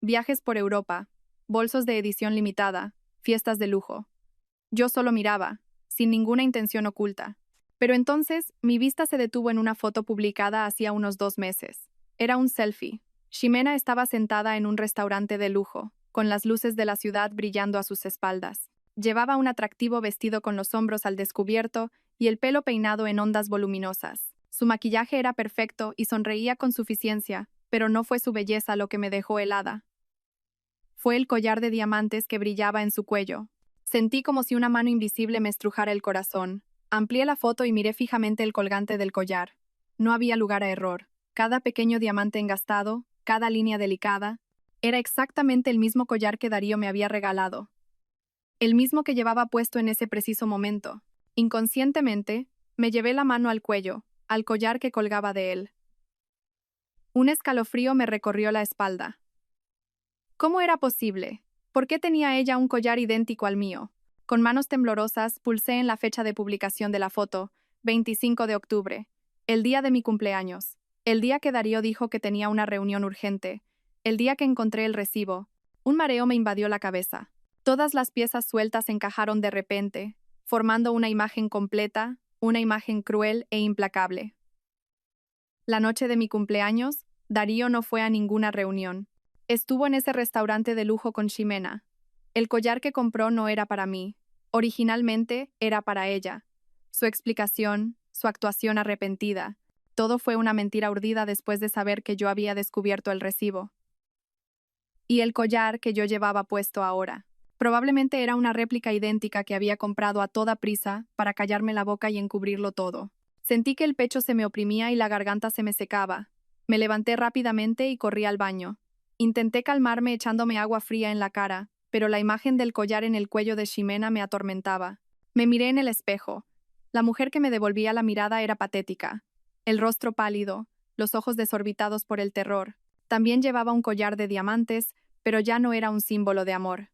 Viajes por Europa, bolsos de edición limitada, fiestas de lujo. Yo solo miraba, sin ninguna intención oculta. Pero entonces, mi vista se detuvo en una foto publicada hacía unos 2 meses. Era un selfie. Ximena estaba sentada en un restaurante de lujo, con las luces de la ciudad brillando a sus espaldas. Llevaba un atractivo vestido con los hombros al descubierto y el pelo peinado en ondas voluminosas. Su maquillaje era perfecto y sonreía con suficiencia, pero no fue su belleza lo que me dejó helada. Fue el collar de diamantes que brillaba en su cuello. Sentí como si una mano invisible me estrujara el corazón. Amplié la foto y miré fijamente el colgante del collar. No había lugar a error. Cada pequeño diamante engastado, cada línea delicada, era exactamente el mismo collar que Darío me había regalado. El mismo que llevaba puesto en ese preciso momento. Inconscientemente, me llevé la mano al cuello, al collar que colgaba de él. Un escalofrío me recorrió la espalda. ¿Cómo era posible? ¿Por qué tenía ella un collar idéntico al mío? Con manos temblorosas, pulsé en la fecha de publicación de la foto, 25 de octubre, el día de mi cumpleaños, el día que Darío dijo que tenía una reunión urgente, el día que encontré el recibo. Un mareo me invadió la cabeza. Todas las piezas sueltas encajaron de repente, formando una imagen completa, una imagen cruel e implacable. La noche de mi cumpleaños, Darío no fue a ninguna reunión. Estuvo en ese restaurante de lujo con Ximena. El collar que compró no era para mí. Originalmente era para ella. Su explicación, su actuación arrepentida, todo fue una mentira urdida después de saber que yo había descubierto el recibo. Y el collar que yo llevaba puesto ahora. Probablemente era una réplica idéntica que había comprado a toda prisa para callarme la boca y encubrirlo todo. Sentí que el pecho se me oprimía y la garganta se me secaba. Me levanté rápidamente y corrí al baño. Intenté calmarme echándome agua fría en la cara, pero la imagen del collar en el cuello de Ximena me atormentaba. Me miré en el espejo. La mujer que me devolvía la mirada era patética. El rostro pálido, los ojos desorbitados por el terror. También llevaba un collar de diamantes, pero ya no era un símbolo de amor.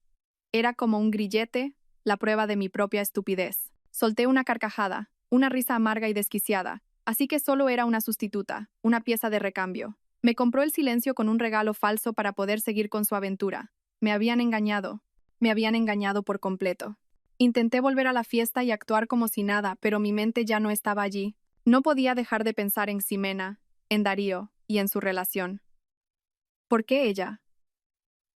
Era como un grillete, la prueba de mi propia estupidez. Solté una carcajada, una risa amarga y desquiciada, así que solo era una sustituta, una pieza de recambio. Me compró el silencio con un regalo falso para poder seguir con su aventura. Me habían engañado por completo. Intenté volver a la fiesta y actuar como si nada, pero mi mente ya no estaba allí. No podía dejar de pensar en Ximena, en Darío y en su relación. ¿Por qué ella?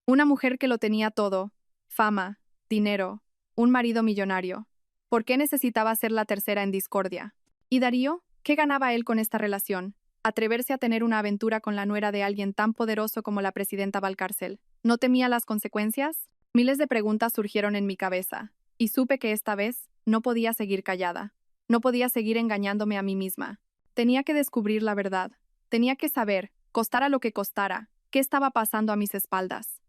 Una mujer que lo tenía todo: fama, dinero, un marido millonario. ¿Por qué necesitaba ser la tercera en discordia? ¿Y Darío? ¿Qué ganaba él con esta relación? Atreverse a tener una aventura con la nuera de alguien tan poderoso como la presidenta Valcárcel. ¿No temía las consecuencias? Miles de preguntas surgieron en mi cabeza, y supe que esta vez no podía seguir callada. No podía seguir engañándome a mí misma. Tenía que descubrir la verdad. Tenía que saber, costara lo que costara, qué estaba pasando a mis espaldas.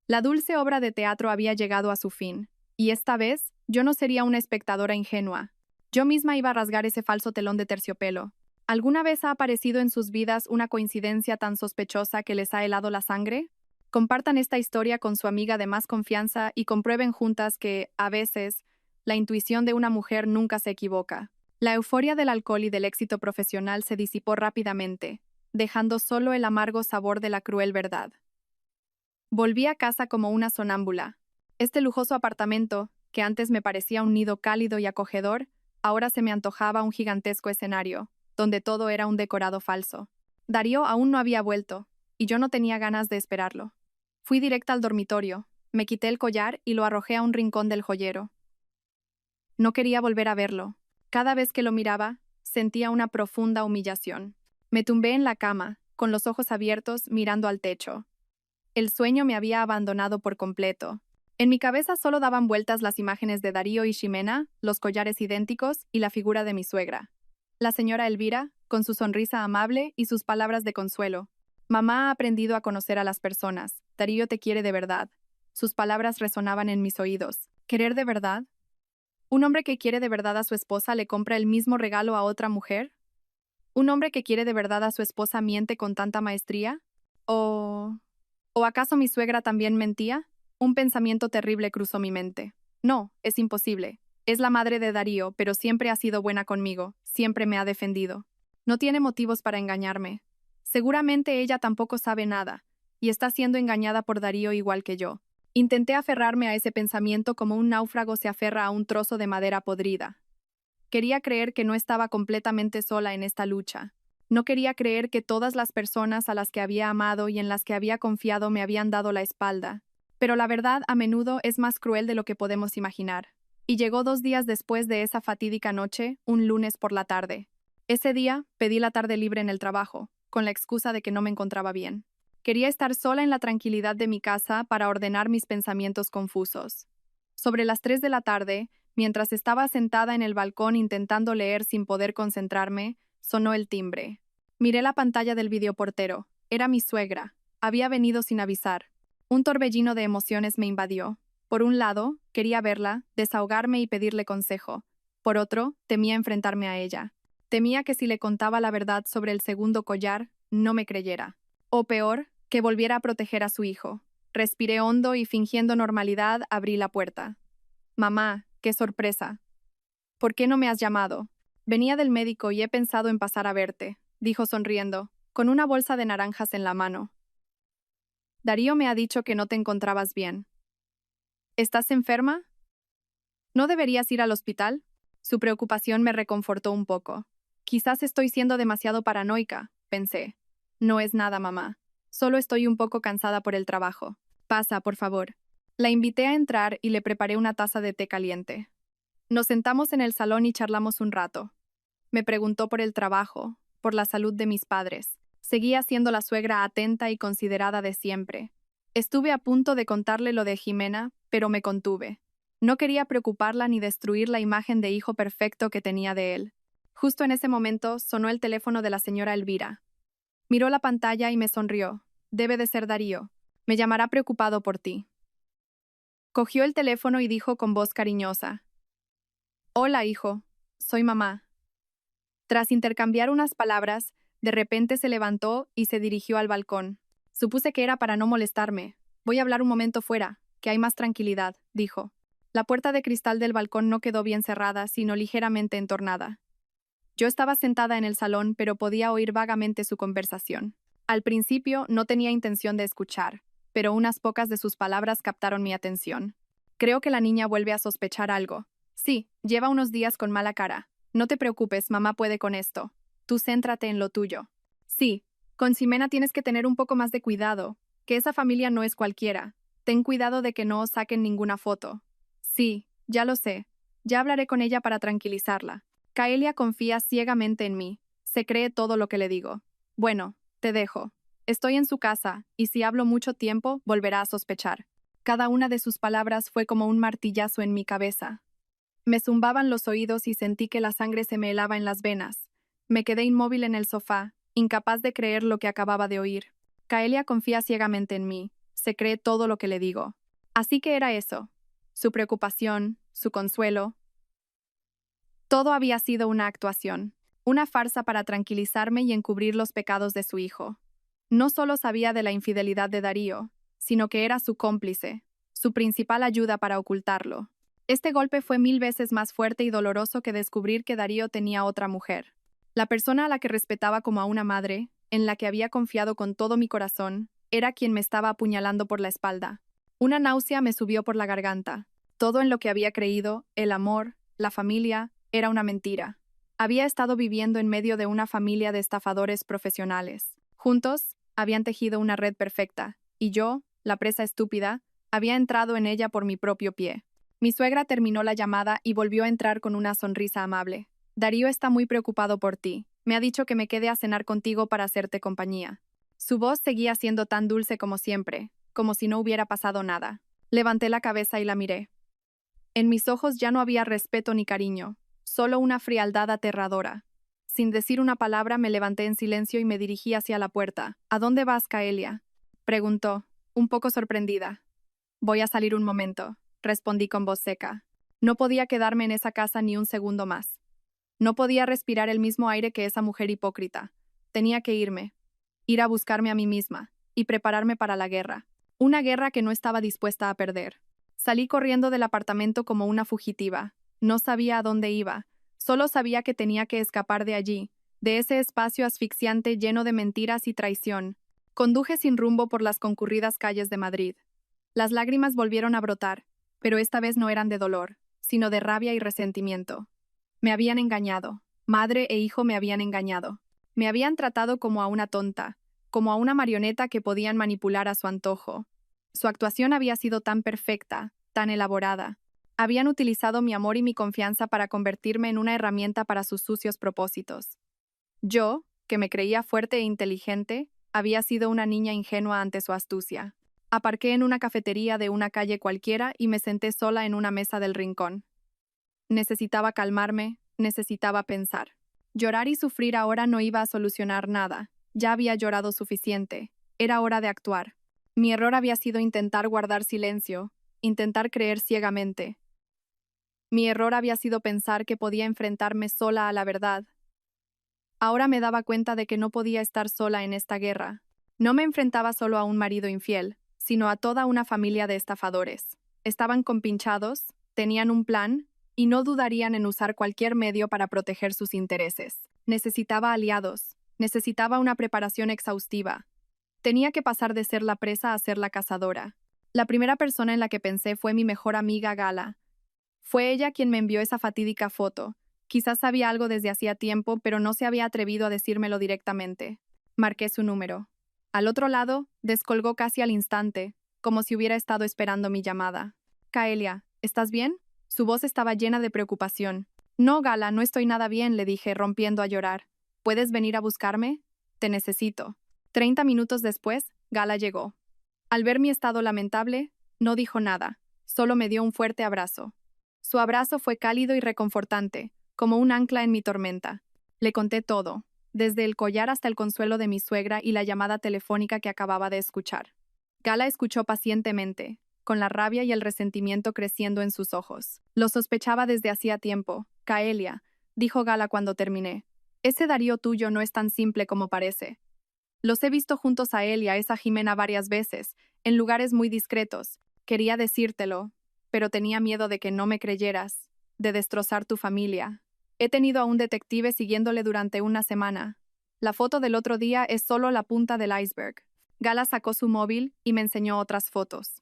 La dulce obra de teatro había llegado a su fin, y esta vez yo no sería una espectadora ingenua. Yo misma iba a rasgar ese falso telón de terciopelo. ¿Alguna vez ha aparecido en sus vidas una coincidencia tan sospechosa que les ha helado la sangre? Compartan esta historia con su amiga de más confianza y comprueben juntas que, a veces, la intuición de una mujer nunca se equivoca. La euforia del alcohol y del éxito profesional se disipó rápidamente, dejando solo el amargo sabor de la cruel verdad. Volví a casa como una sonámbula. Este lujoso apartamento, que antes me parecía un nido cálido y acogedor, ahora se me antojaba un gigantesco escenario, donde todo era un decorado falso. Darío aún no había vuelto, y yo no tenía ganas de esperarlo. Fui directa al dormitorio, me quité el collar y lo arrojé a un rincón del joyero. No quería volver a verlo. Cada vez que lo miraba, sentía una profunda humillación. Me tumbé en la cama, con los ojos abiertos, mirando al techo. El sueño me había abandonado por completo. En mi cabeza solo daban vueltas las imágenes de Darío y Ximena, los collares idénticos y la figura de mi suegra. La señora Elvira, con su sonrisa amable y sus palabras de consuelo. Mamá ha aprendido a conocer a las personas. Darío te quiere de verdad. Sus palabras resonaban en mis oídos. ¿Querer de verdad? ¿Un hombre que quiere de verdad a su esposa le compra el mismo regalo a otra mujer? ¿Un hombre que quiere de verdad a su esposa miente con tanta maestría? ¿O acaso mi suegra también mentía? Un pensamiento terrible cruzó mi mente. No, es imposible. Es la madre de Darío, pero siempre ha sido buena conmigo, siempre me ha defendido. No tiene motivos para engañarme. Seguramente ella tampoco sabe nada, y está siendo engañada por Darío igual que yo. Intenté aferrarme a ese pensamiento como un náufrago se aferra a un trozo de madera podrida. Quería creer que no estaba completamente sola en esta lucha. No quería creer que todas las personas a las que había amado y en las que había confiado me habían dado la espalda. Pero la verdad a menudo es más cruel de lo que podemos imaginar. Y llegó 2 días después de esa fatídica noche, un lunes por la tarde. Ese día, pedí la tarde libre en el trabajo, con la excusa de que no me encontraba bien. Quería estar sola en la tranquilidad de mi casa para ordenar mis pensamientos confusos. Sobre las 3 de la tarde, mientras estaba sentada en el balcón intentando leer sin poder concentrarme, sonó el timbre. Miré la pantalla del videoportero. Era mi suegra. Había venido sin avisar. Un torbellino de emociones me invadió. Por un lado, quería verla, desahogarme y pedirle consejo. Por otro, temía enfrentarme a ella. Temía que si le contaba la verdad sobre el segundo collar, no me creyera. O peor, que volviera a proteger a su hijo. Respiré hondo y fingiendo normalidad abrí la puerta. Mamá, qué sorpresa. ¿Por qué no me has llamado? Venía del médico y he pensado en pasar a verte, dijo sonriendo, con una bolsa de naranjas en la mano. Darío me ha dicho que no te encontrabas bien. ¿Estás enferma? ¿No deberías ir al hospital? Su preocupación me reconfortó un poco. Quizás estoy siendo demasiado paranoica, pensé. No es nada, mamá. Solo estoy un poco cansada por el trabajo. Pasa, por favor. La invité a entrar y le preparé una taza de té caliente. Nos sentamos en el salón y charlamos un rato. Me preguntó por el trabajo, por la salud de mis padres. Seguía siendo la suegra atenta y considerada de siempre. Estuve a punto de contarle lo de Jimena, pero me contuve. No quería preocuparla ni destruir la imagen de hijo perfecto que tenía de él. Justo en ese momento sonó el teléfono de la señora Elvira. Miró la pantalla y me sonrió. Debe de ser Darío. Me llamará preocupado por ti. Cogió el teléfono y dijo con voz cariñosa: Hola, hijo. Soy mamá. Tras intercambiar unas palabras, de repente se levantó y se dirigió al balcón. Supuse que era para no molestarme. Voy a hablar un momento fuera, que hay más tranquilidad, dijo. La puerta de cristal del balcón no quedó bien cerrada, sino ligeramente entornada. Yo estaba sentada en el salón, pero podía oír vagamente su conversación. Al principio no tenía intención de escuchar, pero unas pocas de sus palabras captaron mi atención. Creo que la niña vuelve a sospechar algo. Sí, lleva unos días con mala cara. No te preocupes, mamá puede con esto. Tú céntrate en lo tuyo. Sí, con Ximena tienes que tener un poco más de cuidado, que esa familia no es cualquiera. Ten cuidado de que no os saquen ninguna foto. Sí, ya lo sé. Ya hablaré con ella para tranquilizarla. Kaelia confía ciegamente en mí. Se cree todo lo que le digo. Bueno, te dejo. Estoy en su casa, y si hablo mucho tiempo, volverá a sospechar. Cada una de sus palabras fue como un martillazo en mi cabeza. Me zumbaban los oídos y sentí que la sangre se me helaba en las venas. Me quedé inmóvil en el sofá, incapaz de creer lo que acababa de oír. Kaelia confía ciegamente en mí. Se cree todo lo que le digo. Así que era eso. Su preocupación, su consuelo. Todo había sido una actuación, una farsa para tranquilizarme y encubrir los pecados de su hijo. No solo sabía de la infidelidad de Darío, sino que era su cómplice, su principal ayuda para ocultarlo. Este golpe fue 1000 veces más fuerte y doloroso que descubrir que Darío tenía otra mujer. La persona a la que respetaba como a una madre, en la que había confiado con todo mi corazón, era quien me estaba apuñalando por la espalda. Una náusea me subió por la garganta. Todo en lo que había creído, el amor, la familia, era una mentira. Había estado viviendo en medio de una familia de estafadores profesionales. Juntos, habían tejido una red perfecta, y yo, la presa estúpida, había entrado en ella por mi propio pie. Mi suegra terminó la llamada y volvió a entrar con una sonrisa amable. Darío está muy preocupado por ti. Me ha dicho que me quede a cenar contigo para hacerte compañía. Su voz seguía siendo tan dulce como siempre, como si no hubiera pasado nada. Levanté la cabeza y la miré. En mis ojos ya no había respeto ni cariño, solo una frialdad aterradora. Sin decir una palabra me levanté en silencio y me dirigí hacia la puerta. ¿A dónde vas, Kaelia?, preguntó, un poco sorprendida. Voy a salir un momento, respondí con voz seca. No podía quedarme en esa casa ni un segundo más. No podía respirar el mismo aire que esa mujer hipócrita. Tenía que irme, ir a buscarme a mí misma, y prepararme para la guerra. Una guerra que no estaba dispuesta a perder. Salí corriendo del apartamento como una fugitiva. No sabía a dónde iba. Solo sabía que tenía que escapar de allí, de ese espacio asfixiante lleno de mentiras y traición. Conduje sin rumbo por las concurridas calles de Madrid. Las lágrimas volvieron a brotar, pero esta vez no eran de dolor, sino de rabia y resentimiento. Me habían engañado. Madre e hijo me habían engañado. Me habían tratado como a una tonta, como a una marioneta que podían manipular a su antojo. Su actuación había sido tan perfecta, tan elaborada. Habían utilizado mi amor y mi confianza para convertirme en una herramienta para sus sucios propósitos. Yo, que me creía fuerte e inteligente, había sido una niña ingenua ante su astucia. Aparqué en una cafetería de una calle cualquiera y me senté sola en una mesa del rincón. Necesitaba calmarme, necesitaba pensar. Llorar y sufrir ahora no iba a solucionar nada. Ya había llorado suficiente. Era hora de actuar. Mi error había sido intentar guardar silencio, intentar creer ciegamente. Mi error había sido pensar que podía enfrentarme sola a la verdad. Ahora me daba cuenta de que no podía estar sola en esta guerra. No me enfrentaba solo a un marido infiel, sino a toda una familia de estafadores. Estaban compinchados, tenían un plan, y no dudarían en usar cualquier medio para proteger sus intereses. Necesitaba aliados, necesitaba una preparación exhaustiva. Tenía que pasar de ser la presa a ser la cazadora. La primera persona en la que pensé fue mi mejor amiga Gala. Fue ella quien me envió esa fatídica foto. Quizás sabía algo desde hacía tiempo, pero no se había atrevido a decírmelo directamente. Marqué su número. Al otro lado, descolgó casi al instante, como si hubiera estado esperando mi llamada. Kaelia, ¿estás bien? Su voz estaba llena de preocupación. No, Gala, no estoy nada bien, le dije, rompiendo a llorar. ¿Puedes venir a buscarme? Te necesito. 30 minutos después, Gala llegó. Al ver mi estado lamentable, no dijo nada, solo me dio un fuerte abrazo. Su abrazo fue cálido y reconfortante, como un ancla en mi tormenta. Le conté todo, desde el collar hasta el consuelo de mi suegra y la llamada telefónica que acababa de escuchar. Gala escuchó pacientemente, con la rabia y el resentimiento creciendo en sus ojos. Lo sospechaba desde hacía tiempo. Kaelia, dijo Gala cuando terminé. Ese Darío tuyo no es tan simple como parece. Los he visto juntos a él y a esa Jimena varias veces, en lugares muy discretos. Quería decírtelo, pero tenía miedo de que no me creyeras, de destrozar tu familia. He tenido a un detective siguiéndole durante una semana. La foto del otro día es solo la punta del iceberg. Gala sacó su móvil y me enseñó otras fotos.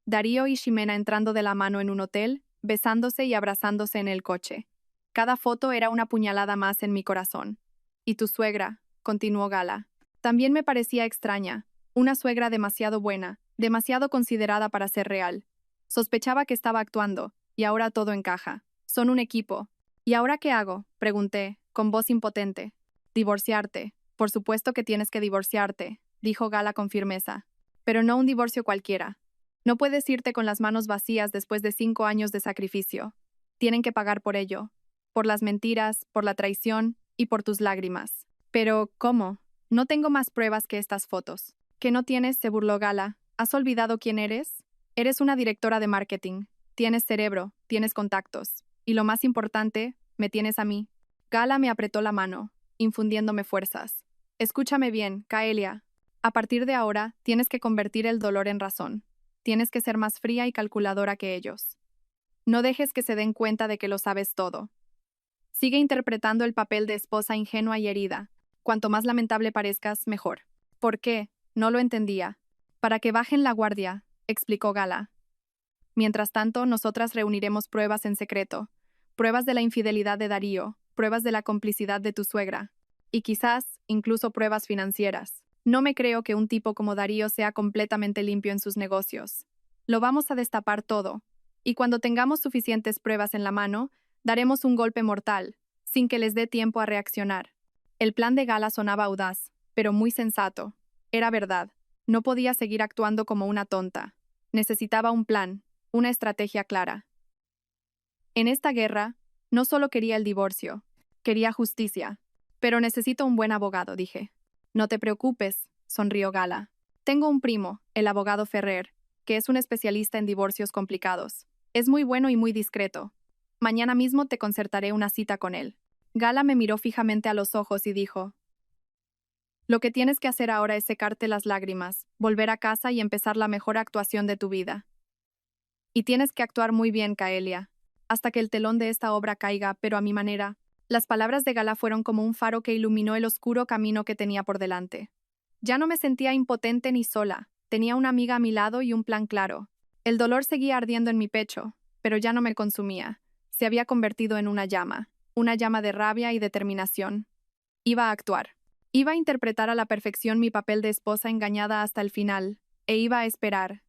Darío y Ximena entrando de la mano en un hotel, besándose y abrazándose en el coche. Cada foto era una puñalada más en mi corazón. Y tu suegra, continuó Gala. También me parecía extraña, una suegra demasiado buena, demasiado considerada para ser real. Sospechaba que estaba actuando, y ahora todo encaja. Son un equipo. ¿Y ahora qué hago?, pregunté, con voz impotente. Divorciarte. Por supuesto que tienes que divorciarte, dijo Gala con firmeza. Pero no un divorcio cualquiera. No puedes irte con las manos vacías después de 5 años de sacrificio. Tienen que pagar por ello. Por las mentiras, por la traición y por tus lágrimas. Pero, ¿cómo? No tengo más pruebas que estas fotos. ¿Qué no tienes?, se burló Gala. ¿Has olvidado quién eres? Eres una directora de marketing. Tienes cerebro, tienes contactos. Y lo más importante, me tienes a mí. Gala me apretó la mano, infundiéndome fuerzas. Escúchame bien, Kaelia. A partir de ahora, tienes que convertir el dolor en razón. Tienes que ser más fría y calculadora que ellos. No dejes que se den cuenta de que lo sabes todo. Sigue interpretando el papel de esposa ingenua y herida. Cuanto más lamentable parezcas, mejor. ¿Por qué? No lo entendía. Para que bajen la guardia, explicó Gala. Mientras tanto, nosotras reuniremos pruebas en secreto. Pruebas de la infidelidad de Darío, pruebas de la complicidad de tu suegra. Y quizás, incluso pruebas financieras. No me creo que un tipo como Darío sea completamente limpio en sus negocios. Lo vamos a destapar todo. Y cuando tengamos suficientes pruebas en la mano, daremos un golpe mortal, sin que les dé tiempo a reaccionar. El plan de Gala sonaba audaz, pero muy sensato. Era verdad. No podía seguir actuando como una tonta. Necesitaba un plan, una estrategia clara. En esta guerra, no solo quería el divorcio, quería justicia. Pero necesito un buen abogado, dije. No te preocupes, sonrió Gala. Tengo un primo, el abogado Ferrer, que es un especialista en divorcios complicados. Es muy bueno y muy discreto. Mañana mismo te concertaré una cita con él. Gala me miró fijamente a los ojos y dijo: lo que tienes que hacer ahora es secarte las lágrimas, volver a casa y empezar la mejor actuación de tu vida. Y tienes que actuar muy bien, Kaelia, hasta que el telón de esta obra caiga, pero a mi manera. Las palabras de Gala fueron como un faro que iluminó el oscuro camino que tenía por delante. Ya no me sentía impotente ni sola, tenía una amiga a mi lado y un plan claro. El dolor seguía ardiendo en mi pecho, pero ya no me consumía. Se había convertido en una llama de rabia y determinación. Iba a actuar. Iba a interpretar a la perfección mi papel de esposa engañada hasta el final, e iba a esperar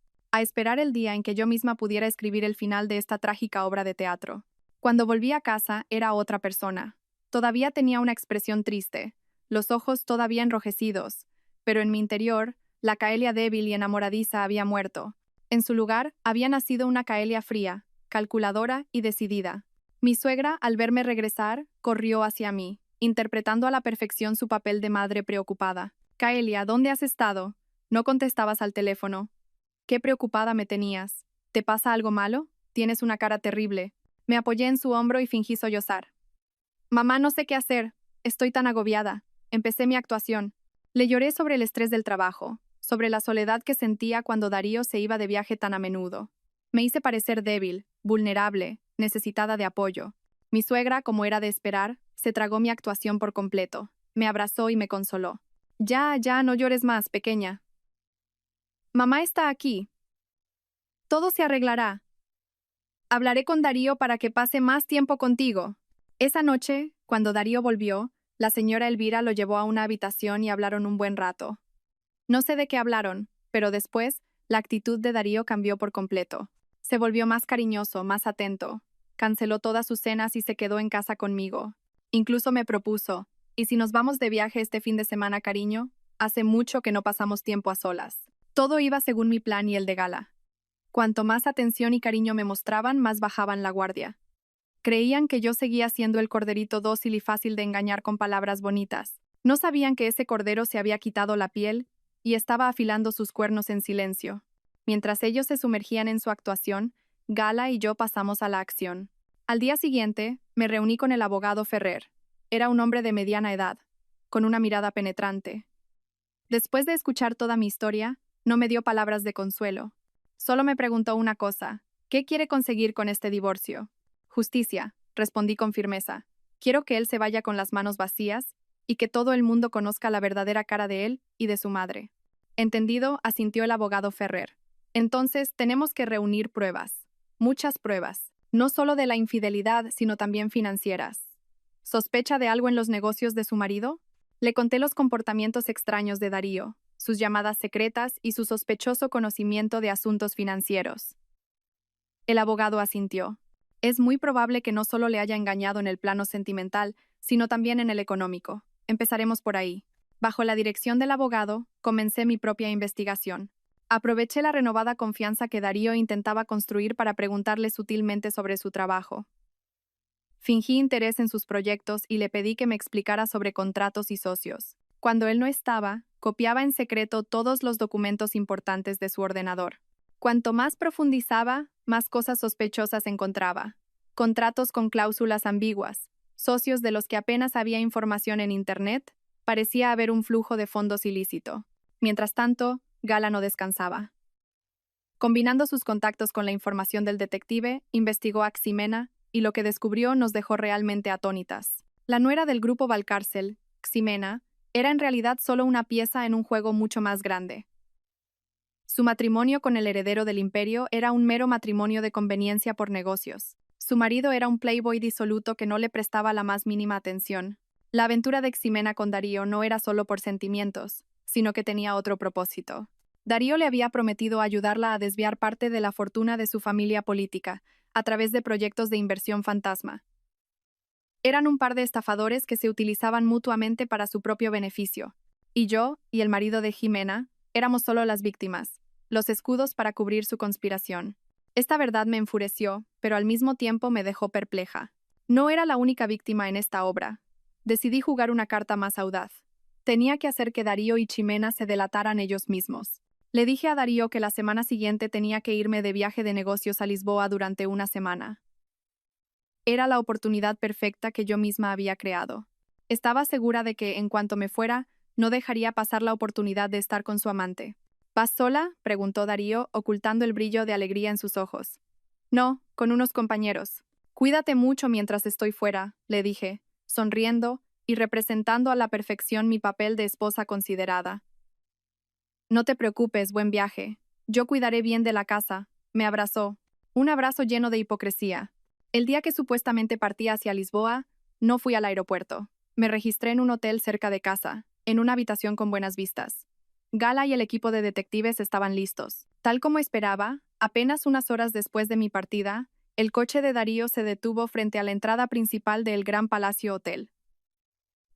el día en que yo misma pudiera escribir el final de esta trágica obra de teatro. Cuando volví a casa, era otra persona. Todavía tenía una expresión triste, los ojos todavía enrojecidos, pero en mi interior, la Caelia débil y enamoradiza había muerto. En su lugar, había nacido una Caelia fría, calculadora y decidida. Mi suegra, al verme regresar, corrió hacia mí, interpretando a la perfección su papel de madre preocupada. Caelia, ¿dónde has estado? No contestabas al teléfono. Qué preocupada me tenías. ¿Te pasa algo malo? Tienes una cara terrible. Me apoyé en su hombro y fingí sollozar. Mamá, no sé qué hacer. Estoy tan agobiada. Empecé mi actuación. Le lloré sobre el estrés del trabajo, sobre la soledad que sentía cuando Darío se iba de viaje tan a menudo. Me hice parecer débil, vulnerable, necesitada de apoyo. Mi suegra, como era de esperar, se tragó mi actuación por completo. Me abrazó y me consoló. Ya, no llores más, pequeña. Mamá está aquí. Todo se arreglará. Hablaré con Darío para que pase más tiempo contigo. Esa noche, cuando Darío volvió, la señora Elvira lo llevó a una habitación y hablaron un buen rato. No sé de qué hablaron, pero después, la actitud de Darío cambió por completo. Se volvió más cariñoso, más atento. Canceló todas sus cenas y se quedó en casa conmigo. Incluso me propuso, ¿y si nos vamos de viaje este fin de semana, cariño? Hace mucho que no pasamos tiempo a solas. Todo iba según mi plan y el de Gala. Cuanto más atención y cariño me mostraban, más bajaban la guardia. Creían que yo seguía siendo el corderito dócil y fácil de engañar con palabras bonitas. No sabían que ese cordero se había quitado la piel y estaba afilando sus cuernos en silencio. Mientras ellos se sumergían en su actuación, Gala y yo pasamos a la acción. Al día siguiente, me reuní con el abogado Ferrer. Era un hombre de mediana edad, con una mirada penetrante. Después de escuchar toda mi historia, no me dio palabras de consuelo. Solo me preguntó una cosa: ¿qué quiere conseguir con este divorcio? Justicia, respondí con firmeza. Quiero que él se vaya con las manos vacías y que todo el mundo conozca la verdadera cara de él y de su madre. Entendido, asintió el abogado Ferrer. Entonces, tenemos que reunir pruebas. Muchas pruebas. No solo de la infidelidad, sino también financieras. ¿Sospecha de algo en los negocios de su marido? Le conté los comportamientos extraños de Darío, sus llamadas secretas y su sospechoso conocimiento de asuntos financieros. El abogado asintió. Es muy probable que no solo le haya engañado en el plano sentimental, sino también en el económico. Empezaremos por ahí. Bajo la dirección del abogado, comencé mi propia investigación. Aproveché la renovada confianza que Darío intentaba construir para preguntarle sutilmente sobre su trabajo. Fingí interés en sus proyectos y le pedí que me explicara sobre contratos y socios. Cuando él no estaba, copiaba en secreto todos los documentos importantes de su ordenador. Cuanto más profundizaba, más cosas sospechosas encontraba. Contratos con cláusulas ambiguas, socios de los que apenas había información en Internet, parecía haber un flujo de fondos ilícito. Mientras tanto, Gala no descansaba. Combinando sus contactos con la información del detective, investigó a Ximena y lo que descubrió nos dejó realmente atónitas. La nuera del grupo Valcárcel, Ximena, era en realidad solo una pieza en un juego mucho más grande. Su matrimonio con el heredero del imperio era un mero matrimonio de conveniencia por negocios. Su marido era un playboy disoluto que no le prestaba la más mínima atención. La aventura de Ximena con Darío no era solo por sentimientos, sino que tenía otro propósito. Darío le había prometido ayudarla a desviar parte de la fortuna de su familia política, a través de proyectos de inversión fantasma. Eran un par de estafadores que se utilizaban mutuamente para su propio beneficio, y yo, y el marido de Ximena, éramos solo las víctimas, los escudos para cubrir su conspiración. Esta verdad me enfureció, pero al mismo tiempo me dejó perpleja. No era la única víctima en esta obra. Decidí jugar una carta más audaz. Tenía que hacer que Darío y Ximena se delataran ellos mismos. Le dije a Darío que la semana siguiente tenía que irme de viaje de negocios a Lisboa durante una semana. Era la oportunidad perfecta que yo misma había creado. Estaba segura de que, en cuanto me fuera, no dejaría pasar la oportunidad de estar con su amante. ¿Vas sola?, preguntó Darío, ocultando el brillo de alegría en sus ojos. No, con unos compañeros. Cuídate mucho mientras estoy fuera, le dije, sonriendo y representando a la perfección mi papel de esposa considerada. No te preocupes, buen viaje. Yo cuidaré bien de la casa. Me abrazó. Un abrazo lleno de hipocresía. El día que supuestamente partía hacia Lisboa, no fui al aeropuerto. Me registré en un hotel cerca de casa, en una habitación con buenas vistas. Gala y el equipo de detectives estaban listos. Tal como esperaba, apenas unas horas después de mi partida, el coche de Darío se detuvo frente a la entrada principal del Gran Palacio Hotel.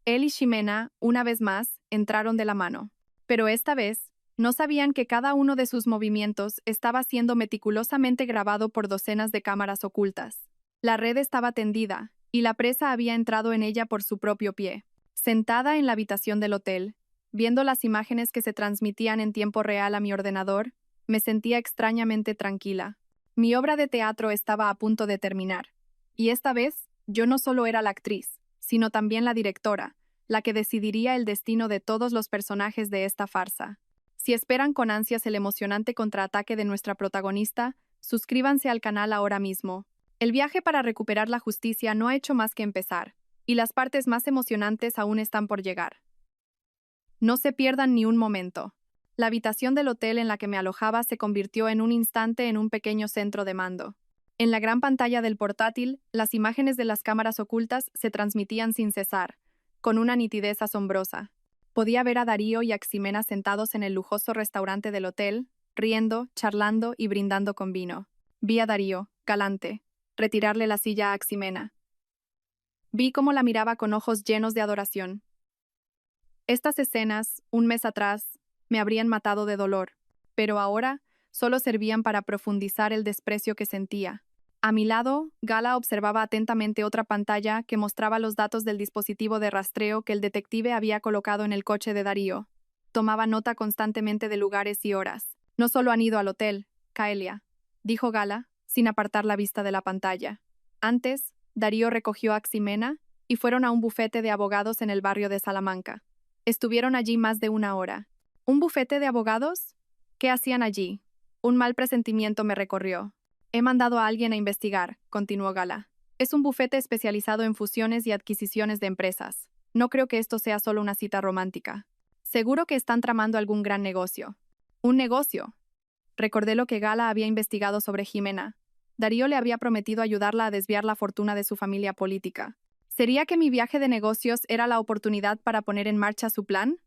Él y Ximena, una vez más, entraron de la mano. Pero esta vez, no sabían que cada uno de sus movimientos estaba siendo meticulosamente grabado por docenas de cámaras ocultas. La red estaba tendida, y la presa había entrado en ella por su propio pie. Sentada en la habitación del hotel, viendo las imágenes que se transmitían en tiempo real a mi ordenador, me sentía extrañamente tranquila. Mi obra de teatro estaba a punto de terminar. Y esta vez, yo no solo era la actriz, sino también la directora, la que decidiría el destino de todos los personajes de esta farsa. Si esperan con ansias el emocionante contraataque de nuestra protagonista, suscríbanse al canal ahora mismo. El viaje para recuperar la justicia no ha hecho más que empezar, y las partes más emocionantes aún están por llegar. No se pierdan ni un momento. La habitación del hotel en la que me alojaba se convirtió en un instante en un pequeño centro de mando. En la gran pantalla del portátil, las imágenes de las cámaras ocultas se transmitían sin cesar, con una nitidez asombrosa. Podía ver a Darío y a Ximena sentados en el lujoso restaurante del hotel, riendo, charlando y brindando con vino. Vi a Darío, galante, retirarle la silla a Ximena. Vi cómo la miraba con ojos llenos de adoración. Estas escenas, un mes atrás, me habrían matado de dolor, pero ahora solo servían para profundizar el desprecio que sentía. A mi lado, Gala observaba atentamente otra pantalla que mostraba los datos del dispositivo de rastreo que el detective había colocado en el coche de Darío. Tomaba nota constantemente de lugares y horas. No solo han ido al hotel, Kaelia, dijo Gala, sin apartar la vista de la pantalla. Antes, Darío recogió a Ximena y fueron a un bufete de abogados en el barrio de Salamanca. Estuvieron allí más de una hora. ¿Un bufete de abogados? ¿Qué hacían allí? Un mal presentimiento me recorrió. He mandado a alguien a investigar, continuó Gala. Es un bufete especializado en fusiones y adquisiciones de empresas. No creo que esto sea solo una cita romántica. Seguro que están tramando algún gran negocio. ¿Un negocio? Recordé lo que Gala había investigado sobre Ximena. Darío le había prometido ayudarla a desviar la fortuna de su familia política. ¿Sería que mi viaje de negocios era la oportunidad para poner en marcha su plan?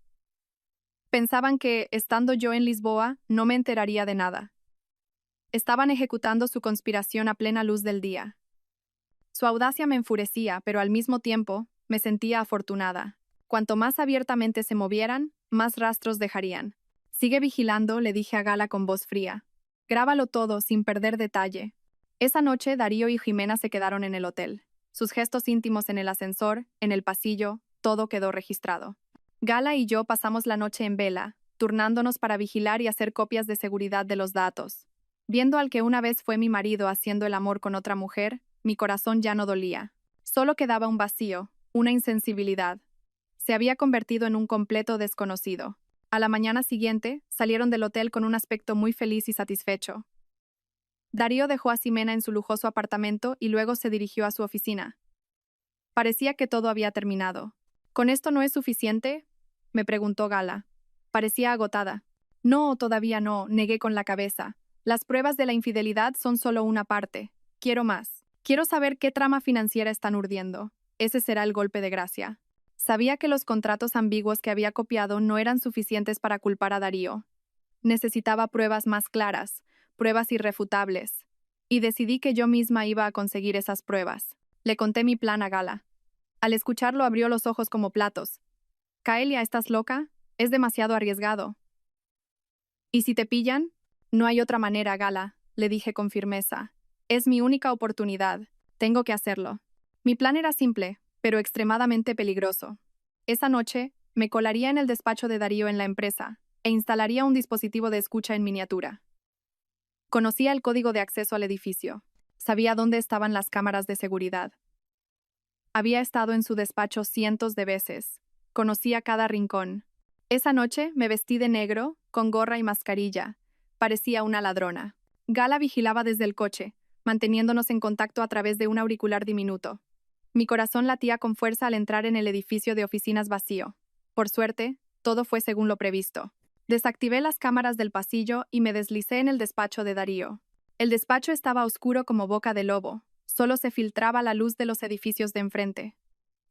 Pensaban que, estando yo en Lisboa, no me enteraría de nada. Estaban ejecutando su conspiración a plena luz del día. Su audacia me enfurecía, pero al mismo tiempo, me sentía afortunada. Cuanto más abiertamente se movieran, más rastros dejarían. Sigue vigilando, le dije a Gala con voz fría. Grábalo todo, sin perder detalle. Esa noche, Darío y Ximena se quedaron en el hotel. Sus gestos íntimos en el ascensor, en el pasillo, todo quedó registrado. Gala y yo pasamos la noche en vela, turnándonos para vigilar y hacer copias de seguridad de los datos. Viendo al que una vez fue mi marido haciendo el amor con otra mujer, mi corazón ya no dolía. Solo quedaba un vacío, una insensibilidad. Se había convertido en un completo desconocido. A la mañana siguiente, salieron del hotel con un aspecto muy feliz y satisfecho. Darío dejó a Ximena en su lujoso apartamento y luego se dirigió a su oficina. Parecía que todo había terminado. ¿Con esto no es suficiente?, me preguntó Gala. Parecía agotada. No, todavía no, negué con la cabeza. Las pruebas de la infidelidad son solo una parte. Quiero más. Quiero saber qué trama financiera están urdiendo. Ese será el golpe de gracia. Sabía que los contratos ambiguos que había copiado no eran suficientes para culpar a Darío. Necesitaba pruebas más claras, pruebas irrefutables. Y decidí que yo misma iba a conseguir esas pruebas. Le conté mi plan a Gala. Al escucharlo abrió los ojos como platos. Kaelia, ¿estás loca? Es demasiado arriesgado. ¿Y si te pillan? No hay otra manera, Gala, le dije con firmeza. Es mi única oportunidad. Tengo que hacerlo. Mi plan era simple, pero extremadamente peligroso. Esa noche, me colaría en el despacho de Darío en la empresa e instalaría un dispositivo de escucha en miniatura. Conocía el código de acceso al edificio. Sabía dónde estaban las cámaras de seguridad. Había estado en su despacho cientos de veces. Conocía cada rincón. Esa noche me vestí de negro, con gorra y mascarilla. Parecía una ladrona. Gala vigilaba desde el coche, manteniéndonos en contacto a través de un auricular diminuto. Mi corazón latía con fuerza al entrar en el edificio de oficinas vacío. Por suerte, todo fue según lo previsto. Desactivé las cámaras del pasillo y me deslicé en el despacho de Darío. El despacho estaba oscuro como boca de lobo. Solo se filtraba la luz de los edificios de enfrente.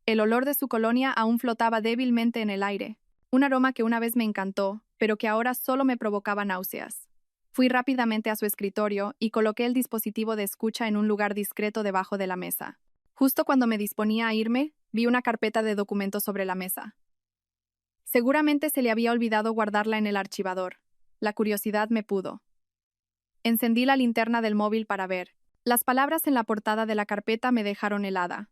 El olor de su colonia aún flotaba débilmente en el aire, un aroma que una vez me encantó, pero que ahora solo me provocaba náuseas. Fui rápidamente a su escritorio y coloqué el dispositivo de escucha en un lugar discreto debajo de la mesa. Justo cuando me disponía a irme, Vi una carpeta de documentos sobre la mesa. Seguramente se le había olvidado guardarla en el archivador. La curiosidad me pudo. Encendí la linterna del móvil para ver. Las palabras en la portada de la carpeta me dejaron helada.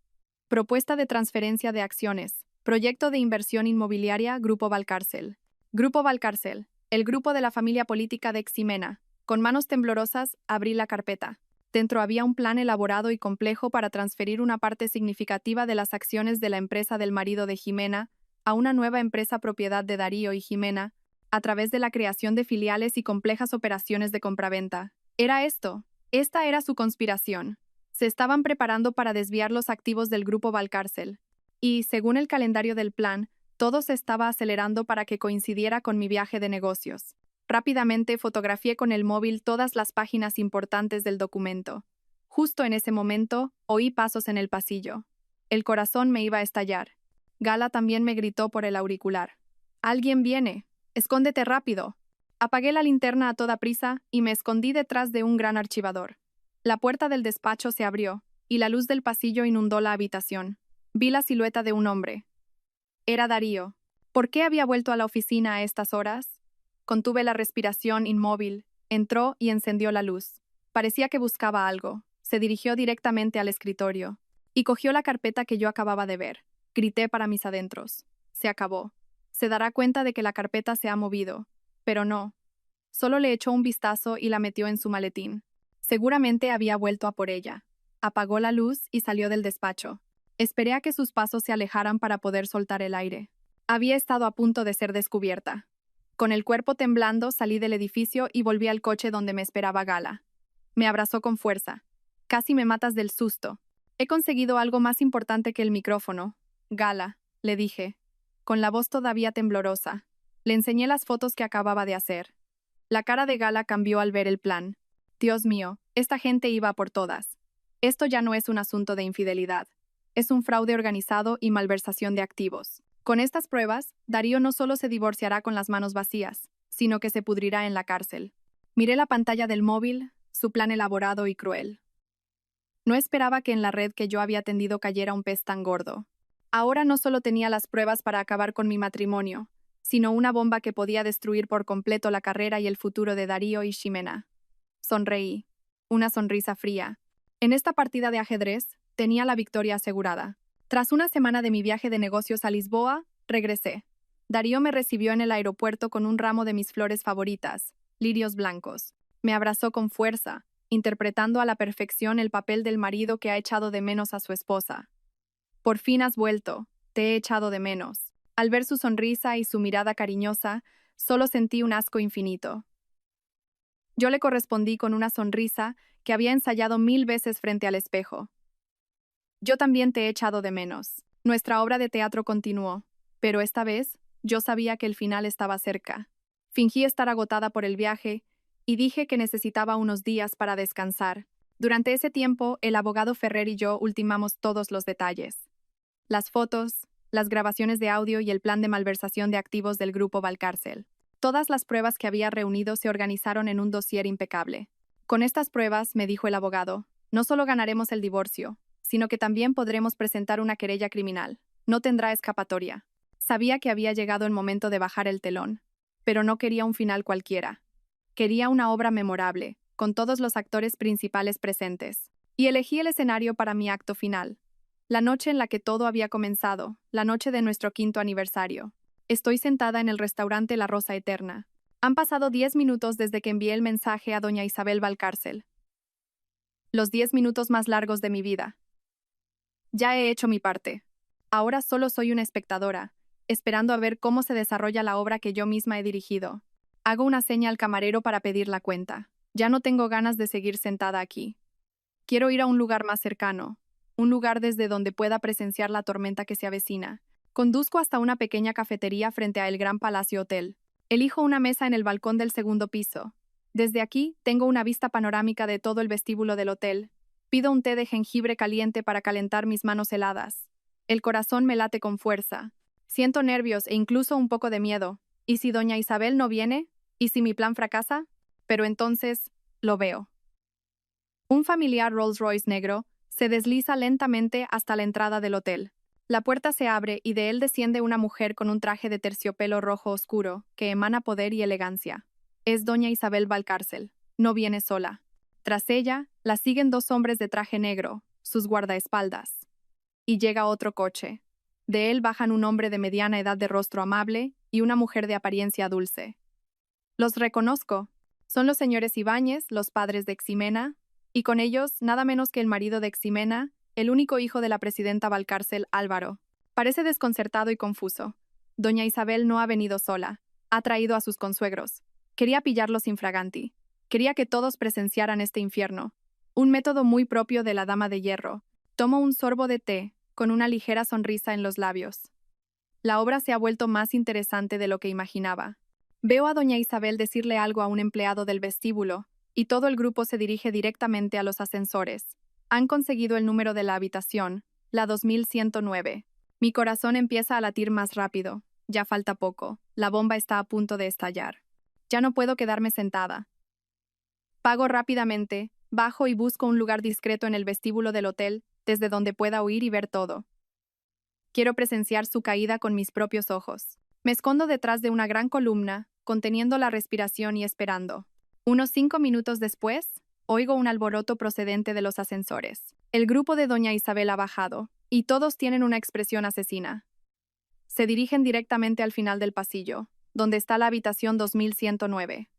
Propuesta de transferencia de acciones. Proyecto de inversión inmobiliaria Grupo Valcárcel. Grupo Valcárcel, el grupo de la familia política de Ximena. Con manos temblorosas, abrí la carpeta. Dentro había un plan elaborado y complejo para transferir una parte significativa de las acciones de la empresa del marido de Ximena a una nueva empresa propiedad de Darío y Ximena, a través de la creación de filiales y complejas operaciones de compraventa. Era esto. Esta era su conspiración. Se estaban preparando para desviar los activos del grupo Valcárcel. Y, según el calendario del plan, todo se estaba acelerando para que coincidiera con mi viaje de negocios. Rápidamente fotografié con el móvil todas las páginas importantes del documento. Justo en ese momento, oí pasos en el pasillo. El corazón me iba a estallar. Gala también me gritó por el auricular. «¡Alguien viene! ¡Escóndete rápido!». Apagué la linterna a toda prisa y me escondí detrás de un gran archivador. La puerta del despacho se abrió, y la luz del pasillo inundó la habitación. Vi la silueta de un hombre. Era Darío. ¿Por qué había vuelto a la oficina a estas horas? Contuve la respiración inmóvil. Entró y encendió la luz. Parecía que buscaba algo. Se dirigió directamente al escritorio y cogió la carpeta que yo acababa de ver. Grité para mis adentros. Se acabó. Se dará cuenta de que la carpeta se ha movido. Pero no. Solo le echó un vistazo y la metió en su maletín. Seguramente había vuelto a por ella. Apagó la luz y salió del despacho. Esperé a que sus pasos se alejaran para poder soltar el aire. Había estado a punto de ser descubierta. Con el cuerpo temblando salí del edificio y volví al coche donde me esperaba Gala. Me abrazó con fuerza. «Casi me matas del susto. He conseguido algo más importante que el micrófono. Gala», le dije, con la voz todavía temblorosa. Le enseñé las fotos que acababa de hacer. La cara de Gala cambió al ver el plan. Dios mío, esta gente iba por todas. Esto ya no es un asunto de infidelidad. Es un fraude organizado y malversación de activos. Con estas pruebas, Darío no solo se divorciará con las manos vacías, sino que se pudrirá en la cárcel. Miré la pantalla del móvil, su plan elaborado y cruel. No esperaba que en la red que yo había tendido cayera un pez tan gordo. Ahora no solo tenía las pruebas para acabar con mi matrimonio, sino una bomba que podía destruir por completo la carrera y el futuro de Darío y Ximena. Sonreí. Una sonrisa fría. En esta partida de ajedrez, tenía la victoria asegurada. Tras una semana de mi viaje de negocios a Lisboa, regresé. Darío me recibió en el aeropuerto con un ramo de mis flores favoritas, lirios blancos. Me abrazó con fuerza, interpretando a la perfección el papel del marido que ha echado de menos a su esposa. «Por fin has vuelto, te he echado de menos». Al ver su sonrisa y su mirada cariñosa, solo sentí un asco infinito. Yo le correspondí con una sonrisa que había ensayado 1000 veces frente al espejo. «Yo también te he echado de menos». Nuestra obra de teatro continuó, pero esta vez yo sabía que el final estaba cerca. Fingí estar agotada por el viaje y dije que necesitaba unos días para descansar. Durante ese tiempo, el abogado Ferrer y yo ultimamos todos los detalles. Las fotos, las grabaciones de audio y el plan de malversación de activos del grupo Valcárcel. Todas las pruebas que había reunido se organizaron en un dossier impecable. Con estas pruebas, me dijo el abogado, no solo ganaremos el divorcio, sino que también podremos presentar una querella criminal. No tendrá escapatoria. Sabía que había llegado el momento de bajar el telón, pero no quería un final cualquiera. Quería una obra memorable, con todos los actores principales presentes. Y elegí el escenario para mi acto final. La noche en la que todo había comenzado, la noche de nuestro 5º aniversario. Estoy sentada en el restaurante La Rosa Eterna. Han pasado 10 minutos desde que envié el mensaje a doña Isabel Valcárcel. Los 10 minutos más largos de mi vida. Ya he hecho mi parte. Ahora solo soy una espectadora, esperando a ver cómo se desarrolla la obra que yo misma he dirigido. Hago una seña al camarero para pedir la cuenta. Ya no tengo ganas de seguir sentada aquí. Quiero ir a un lugar más cercano, un lugar desde donde pueda presenciar la tormenta que se avecina. Conduzco hasta una pequeña cafetería frente a El Gran Palacio Hotel. Elijo una mesa en el balcón del 2º piso. Desde aquí, tengo una vista panorámica de todo el vestíbulo del hotel. Pido un té de jengibre caliente para calentar mis manos heladas. El corazón me late con fuerza. Siento nervios e incluso un poco de miedo. ¿Y si doña Isabel no viene? ¿Y si mi plan fracasa? Pero entonces, lo veo. Un familiar Rolls Royce negro se desliza lentamente hasta la entrada del hotel. La puerta se abre y de él desciende una mujer con un traje de terciopelo rojo oscuro, que emana poder y elegancia. Es doña Isabel Valcárcel. No viene sola. Tras ella, la siguen dos hombres de traje negro, sus guardaespaldas. Y llega otro coche. De él bajan un hombre de mediana edad de rostro amable y una mujer de apariencia dulce. Los reconozco. Son los señores Ibáñez, los padres de Ximena, y con ellos nada menos que el marido de Ximena, el único hijo de la presidenta Valcárcel, Álvaro. Parece desconcertado y confuso. Doña Isabel no ha venido sola. Ha traído a sus consuegros. Quería pillarlos infraganti. Quería que todos presenciaran este infierno. Un método muy propio de la dama de hierro. Tomo un sorbo de té, con una ligera sonrisa en los labios. La obra se ha vuelto más interesante de lo que imaginaba. Veo a doña Isabel decirle algo a un empleado del vestíbulo, y todo el grupo se dirige directamente a los ascensores. Han conseguido el número de la habitación, la 2109. Mi corazón empieza a latir más rápido. Ya falta poco. La bomba está a punto de estallar. Ya no puedo quedarme sentada. Pago rápidamente, bajo y busco un lugar discreto en el vestíbulo del hotel, desde donde pueda oír y ver todo. Quiero presenciar su caída con mis propios ojos. Me escondo detrás de una gran columna, conteniendo la respiración y esperando. Unos 5 minutos después, oigo un alboroto procedente de los ascensores. El grupo de doña Isabel ha bajado, y todos tienen una expresión asesina. Se dirigen directamente al final del pasillo, donde está la habitación 2109.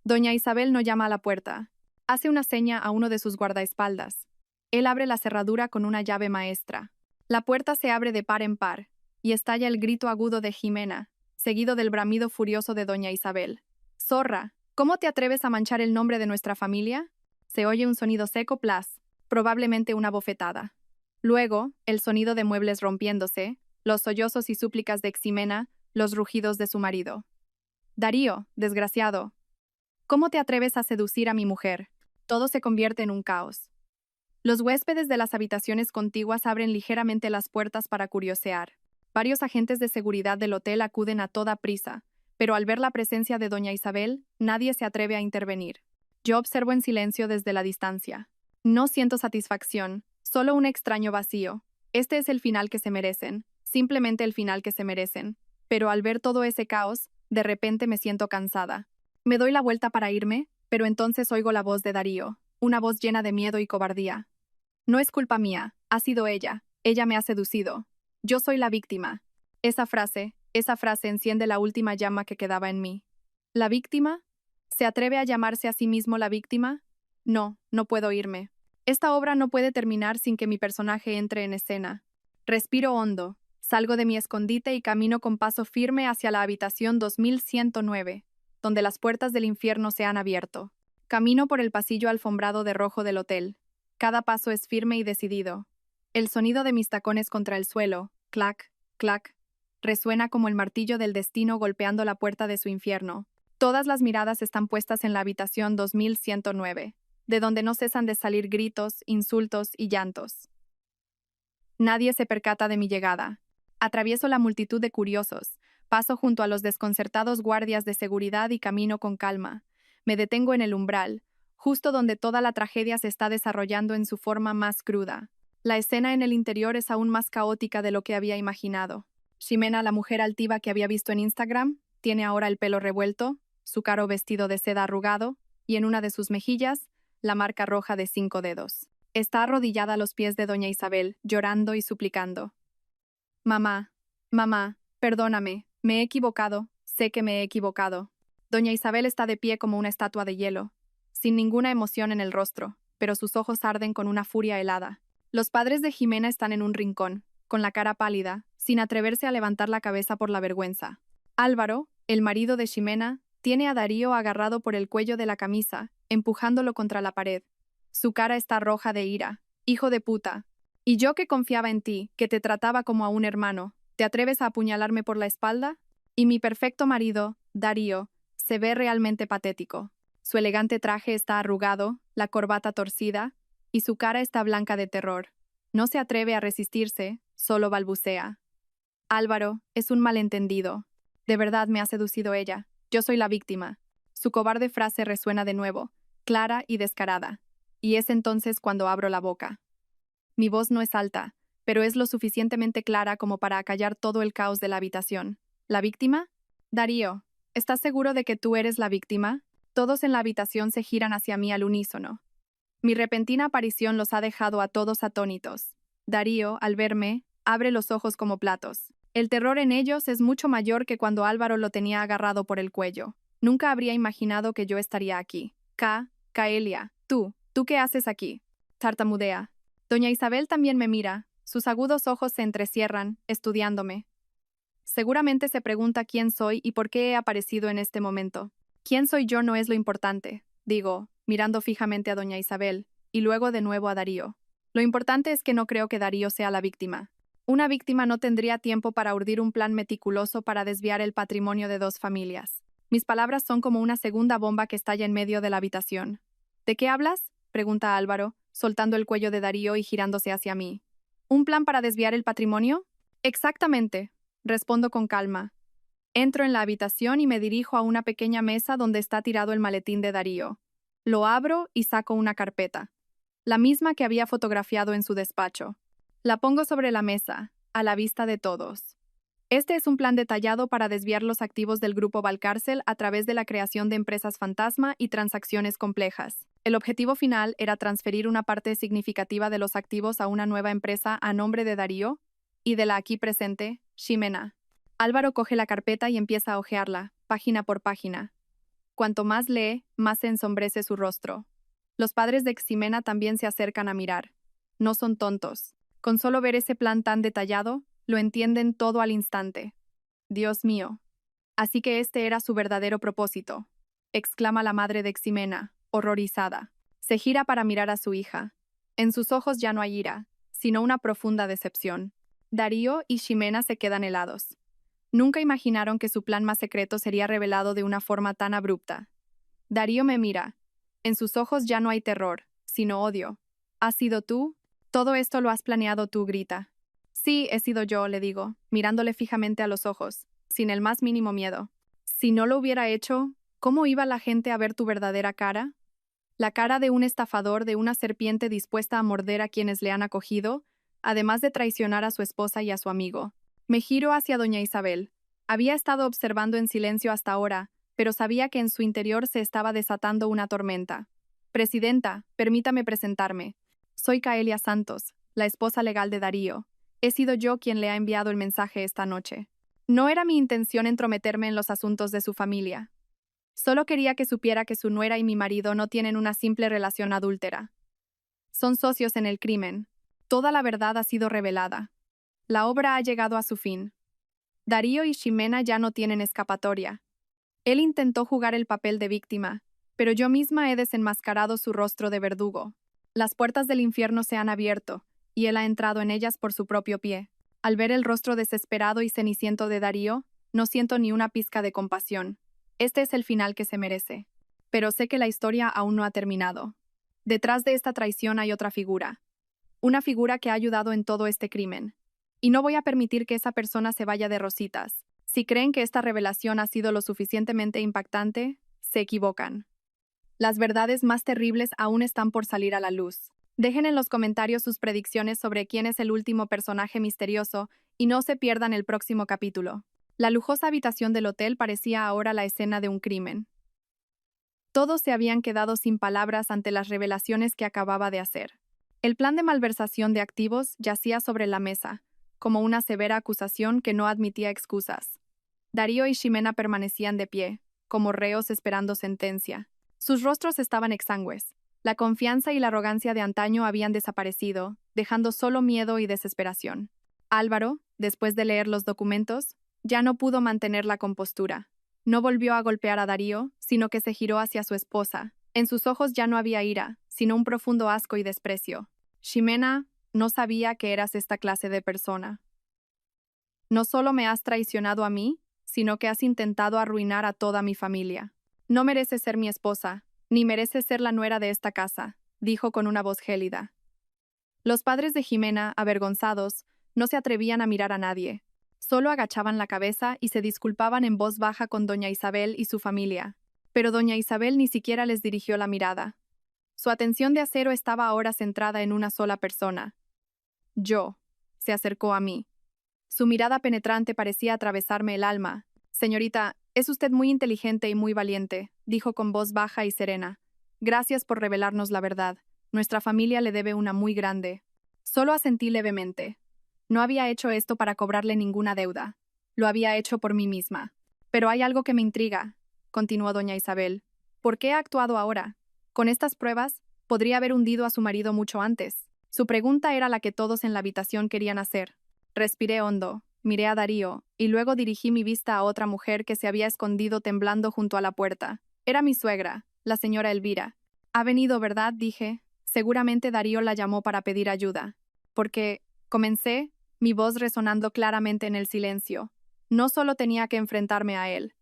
Doña Isabel no llama a la puerta. Hace una seña a uno de sus guardaespaldas. Él abre la cerradura con una llave maestra. La puerta se abre de par en par, y estalla el grito agudo de Ximena, seguido del bramido furioso de doña Isabel. «Zorra, ¿cómo te atreves a manchar el nombre de nuestra familia?» Se oye un sonido seco plas, probablemente una bofetada. Luego, el sonido de muebles rompiéndose, los sollozos y súplicas de Ximena, los rugidos de su marido. «Darío, desgraciado, ¿cómo te atreves a seducir a mi mujer?» Todo se convierte en un caos. Los huéspedes de las habitaciones contiguas abren ligeramente las puertas para curiosear. Varios agentes de seguridad del hotel acuden a toda prisa, pero al ver la presencia de doña Isabel, nadie se atreve a intervenir. Yo observo en silencio desde la distancia. No siento satisfacción, solo un extraño vacío. Este es el final que se merecen, simplemente el final que se merecen. Pero al ver todo ese caos, de repente me siento cansada. Me doy la vuelta para irme, pero entonces oigo la voz de Darío, una voz llena de miedo y cobardía. «No es culpa mía, ha sido ella. Ella me ha seducido. Yo soy la víctima». Esa frase enciende la última llama que quedaba en mí. ¿La víctima? ¿Se atreve a llamarse a sí mismo la víctima? No, no puedo irme. Esta obra no puede terminar sin que mi personaje entre en escena. Respiro hondo, salgo de mi escondite y camino con paso firme hacia la habitación 2109, donde las puertas del infierno se han abierto. Camino por el pasillo alfombrado de rojo del hotel. Cada paso es firme y decidido. El sonido de mis tacones contra el suelo, clac, clac, resuena como el martillo del destino golpeando la puerta de su infierno. Todas las miradas están puestas en la habitación 2109, de donde no cesan de salir gritos, insultos y llantos. Nadie se percata de mi llegada. Atravieso la multitud de curiosos, paso junto a los desconcertados guardias de seguridad y camino con calma. Me detengo en el umbral, justo donde toda la tragedia se está desarrollando en su forma más cruda. La escena en el interior es aún más caótica de lo que había imaginado. Ximena, la mujer altiva que había visto en Instagram, tiene ahora el pelo revuelto, su caro vestido de seda arrugado, y en una de sus mejillas, la marca roja de 5 dedos. Está arrodillada a los pies de doña Isabel, llorando y suplicando. «Mamá, mamá, perdóname, me he equivocado, sé que me he equivocado». Doña Isabel está de pie como una estatua de hielo, sin ninguna emoción en el rostro, pero sus ojos arden con una furia helada. Los padres de Ximena están en un rincón, con la cara pálida, sin atreverse a levantar la cabeza por la vergüenza. Álvaro, el marido de Ximena, tiene a Darío agarrado por el cuello de la camisa, empujándolo contra la pared. Su cara está roja de ira. «Hijo de puta. Y yo que confiaba en ti, que te trataba como a un hermano, ¿te atreves a apuñalarme por la espalda?» Y mi perfecto marido, Darío, se ve realmente patético. Su elegante traje está arrugado, la corbata torcida, y su cara está blanca de terror. No se atreve a resistirse, solo balbucea. «Álvaro, es un malentendido. De verdad me ha seducido ella. Yo soy la víctima». Su cobarde frase resuena de nuevo, clara y descarada. Y es entonces cuando abro la boca. Mi voz no es alta, pero es lo suficientemente clara como para acallar todo el caos de la habitación. ¿La víctima? Darío, ¿estás seguro de que tú eres la víctima? Todos en la habitación se giran hacia mí al unísono. Mi repentina aparición los ha dejado a todos atónitos. Darío, al verme, abre los ojos como platos. El terror en ellos es mucho mayor que cuando Álvaro lo tenía agarrado por el cuello. Nunca habría imaginado que yo estaría aquí. Caelia, ¿tú qué haces aquí? Tartamudea. Doña Isabel también me mira. Sus agudos ojos se entrecierran, estudiándome. Seguramente se pregunta quién soy y por qué he aparecido en este momento. Quién soy yo no es lo importante, digo, mirando fijamente a doña Isabel, y luego de nuevo a Darío. Lo importante es que no creo que Darío sea la víctima. Una víctima no tendría tiempo para urdir un plan meticuloso para desviar el patrimonio de dos familias. Mis palabras son como una segunda bomba que estalla en medio de la habitación. ¿De qué hablas? Pregunta Álvaro, soltando el cuello de Darío y girándose hacia mí. ¿Un plan para desviar el patrimonio? Exactamente, respondo con calma. Entro en la habitación y me dirijo a una pequeña mesa donde está tirado el maletín de Darío. Lo abro y saco una carpeta, la misma que había fotografiado en su despacho. La pongo sobre la mesa, a la vista de todos. Este es un plan detallado para desviar los activos del grupo Valcárcel a través de la creación de empresas fantasma y transacciones complejas. El objetivo final era transferir una parte significativa de los activos a una nueva empresa a nombre de Darío y de la aquí presente, Ximena. Álvaro coge la carpeta y empieza a hojearla, página por página. Cuanto más lee, más se ensombrece su rostro. Los padres de Ximena también se acercan a mirar. No son tontos. Con solo ver ese plan tan detallado, lo entienden todo al instante. Dios mío. Así que este era su verdadero propósito, exclama la madre de Ximena, horrorizada. Se gira para mirar a su hija. En sus ojos ya no hay ira, sino una profunda decepción. Darío y Ximena se quedan helados. Nunca imaginaron que su plan más secreto sería revelado de una forma tan abrupta. Darío me mira. En sus ojos ya no hay terror, sino odio. ¿Has sido tú? Todo esto lo has planeado tú, grita. Sí, he sido yo, le digo, mirándole fijamente a los ojos, sin el más mínimo miedo. Si no lo hubiera hecho, ¿cómo iba la gente a ver tu verdadera cara? La cara de un estafador, de una serpiente dispuesta a morder a quienes le han acogido, además de traicionar a su esposa y a su amigo. Me giro hacia doña Isabel. Había estado observando en silencio hasta ahora, pero sabía que en su interior se estaba desatando una tormenta. Presidenta, permítame presentarme. Soy Caelia Santos, la esposa legal de Darío. He sido yo quien le ha enviado el mensaje esta noche. No era mi intención entrometerme en los asuntos de su familia. Solo quería que supiera que su nuera y mi marido no tienen una simple relación adúltera. Son socios en el crimen. Toda la verdad ha sido revelada. La obra ha llegado a su fin. Darío y Ximena ya no tienen escapatoria. Él intentó jugar el papel de víctima, pero yo misma he desenmascarado su rostro de verdugo. Las puertas del infierno se han abierto, y él ha entrado en ellas por su propio pie. Al ver el rostro desesperado y ceniciento de Darío, no siento ni una pizca de compasión. Este es el final que se merece. Pero sé que la historia aún no ha terminado. Detrás de esta traición hay otra figura. Una figura que ha ayudado en todo este crimen. Y no voy a permitir que esa persona se vaya de rositas. Si creen que esta revelación ha sido lo suficientemente impactante, se equivocan. Las verdades más terribles aún están por salir a la luz. Dejen en los comentarios sus predicciones sobre quién es el último personaje misterioso y no se pierdan el próximo capítulo. La lujosa habitación del hotel parecía ahora la escena de un crimen. Todos se habían quedado sin palabras ante las revelaciones que acababa de hacer. El plan de malversación de activos yacía sobre la mesa, como una severa acusación que no admitía excusas. Darío y Ximena permanecían de pie, como reos esperando sentencia. Sus rostros estaban exangües. La confianza y la arrogancia de antaño habían desaparecido, dejando solo miedo y desesperación. Álvaro, después de leer los documentos, ya no pudo mantener la compostura. No volvió a golpear a Darío, sino que se giró hacia su esposa. En sus ojos ya no había ira, sino un profundo asco y desprecio. Ximena, no sabía que eras esta clase de persona. No solo me has traicionado a mí, sino que has intentado arruinar a toda mi familia. No mereces ser mi esposa, ni mereces ser la nuera de esta casa, dijo con una voz gélida. Los padres de Ximena, avergonzados, no se atrevían a mirar a nadie. Solo agachaban la cabeza y se disculpaban en voz baja con doña Isabel y su familia. Pero doña Isabel ni siquiera les dirigió la mirada. Su atención de acero estaba ahora centrada en una sola persona. Yo. Se acercó a mí. Su mirada penetrante parecía atravesarme el alma. Señorita, es usted muy inteligente y muy valiente, dijo con voz baja y serena. Gracias por revelarnos la verdad. Nuestra familia le debe una muy grande. Solo asentí levemente. No había hecho esto para cobrarle ninguna deuda. Lo había hecho por mí misma. Pero hay algo que me intriga, continuó doña Isabel. ¿Por qué ha actuado ahora? Con estas pruebas, podría haber hundido a su marido mucho antes. Su pregunta era la que todos en la habitación querían hacer. Respiré hondo, miré a Darío, y luego dirigí mi vista a otra mujer que se había escondido temblando junto a la puerta. Era mi suegra, la señora Elvira. Ha venido, ¿verdad? Dije. Seguramente Darío la llamó para pedir ayuda. Porque, comencé, mi voz resonando claramente en el silencio. No solo tenía que enfrentarme a él.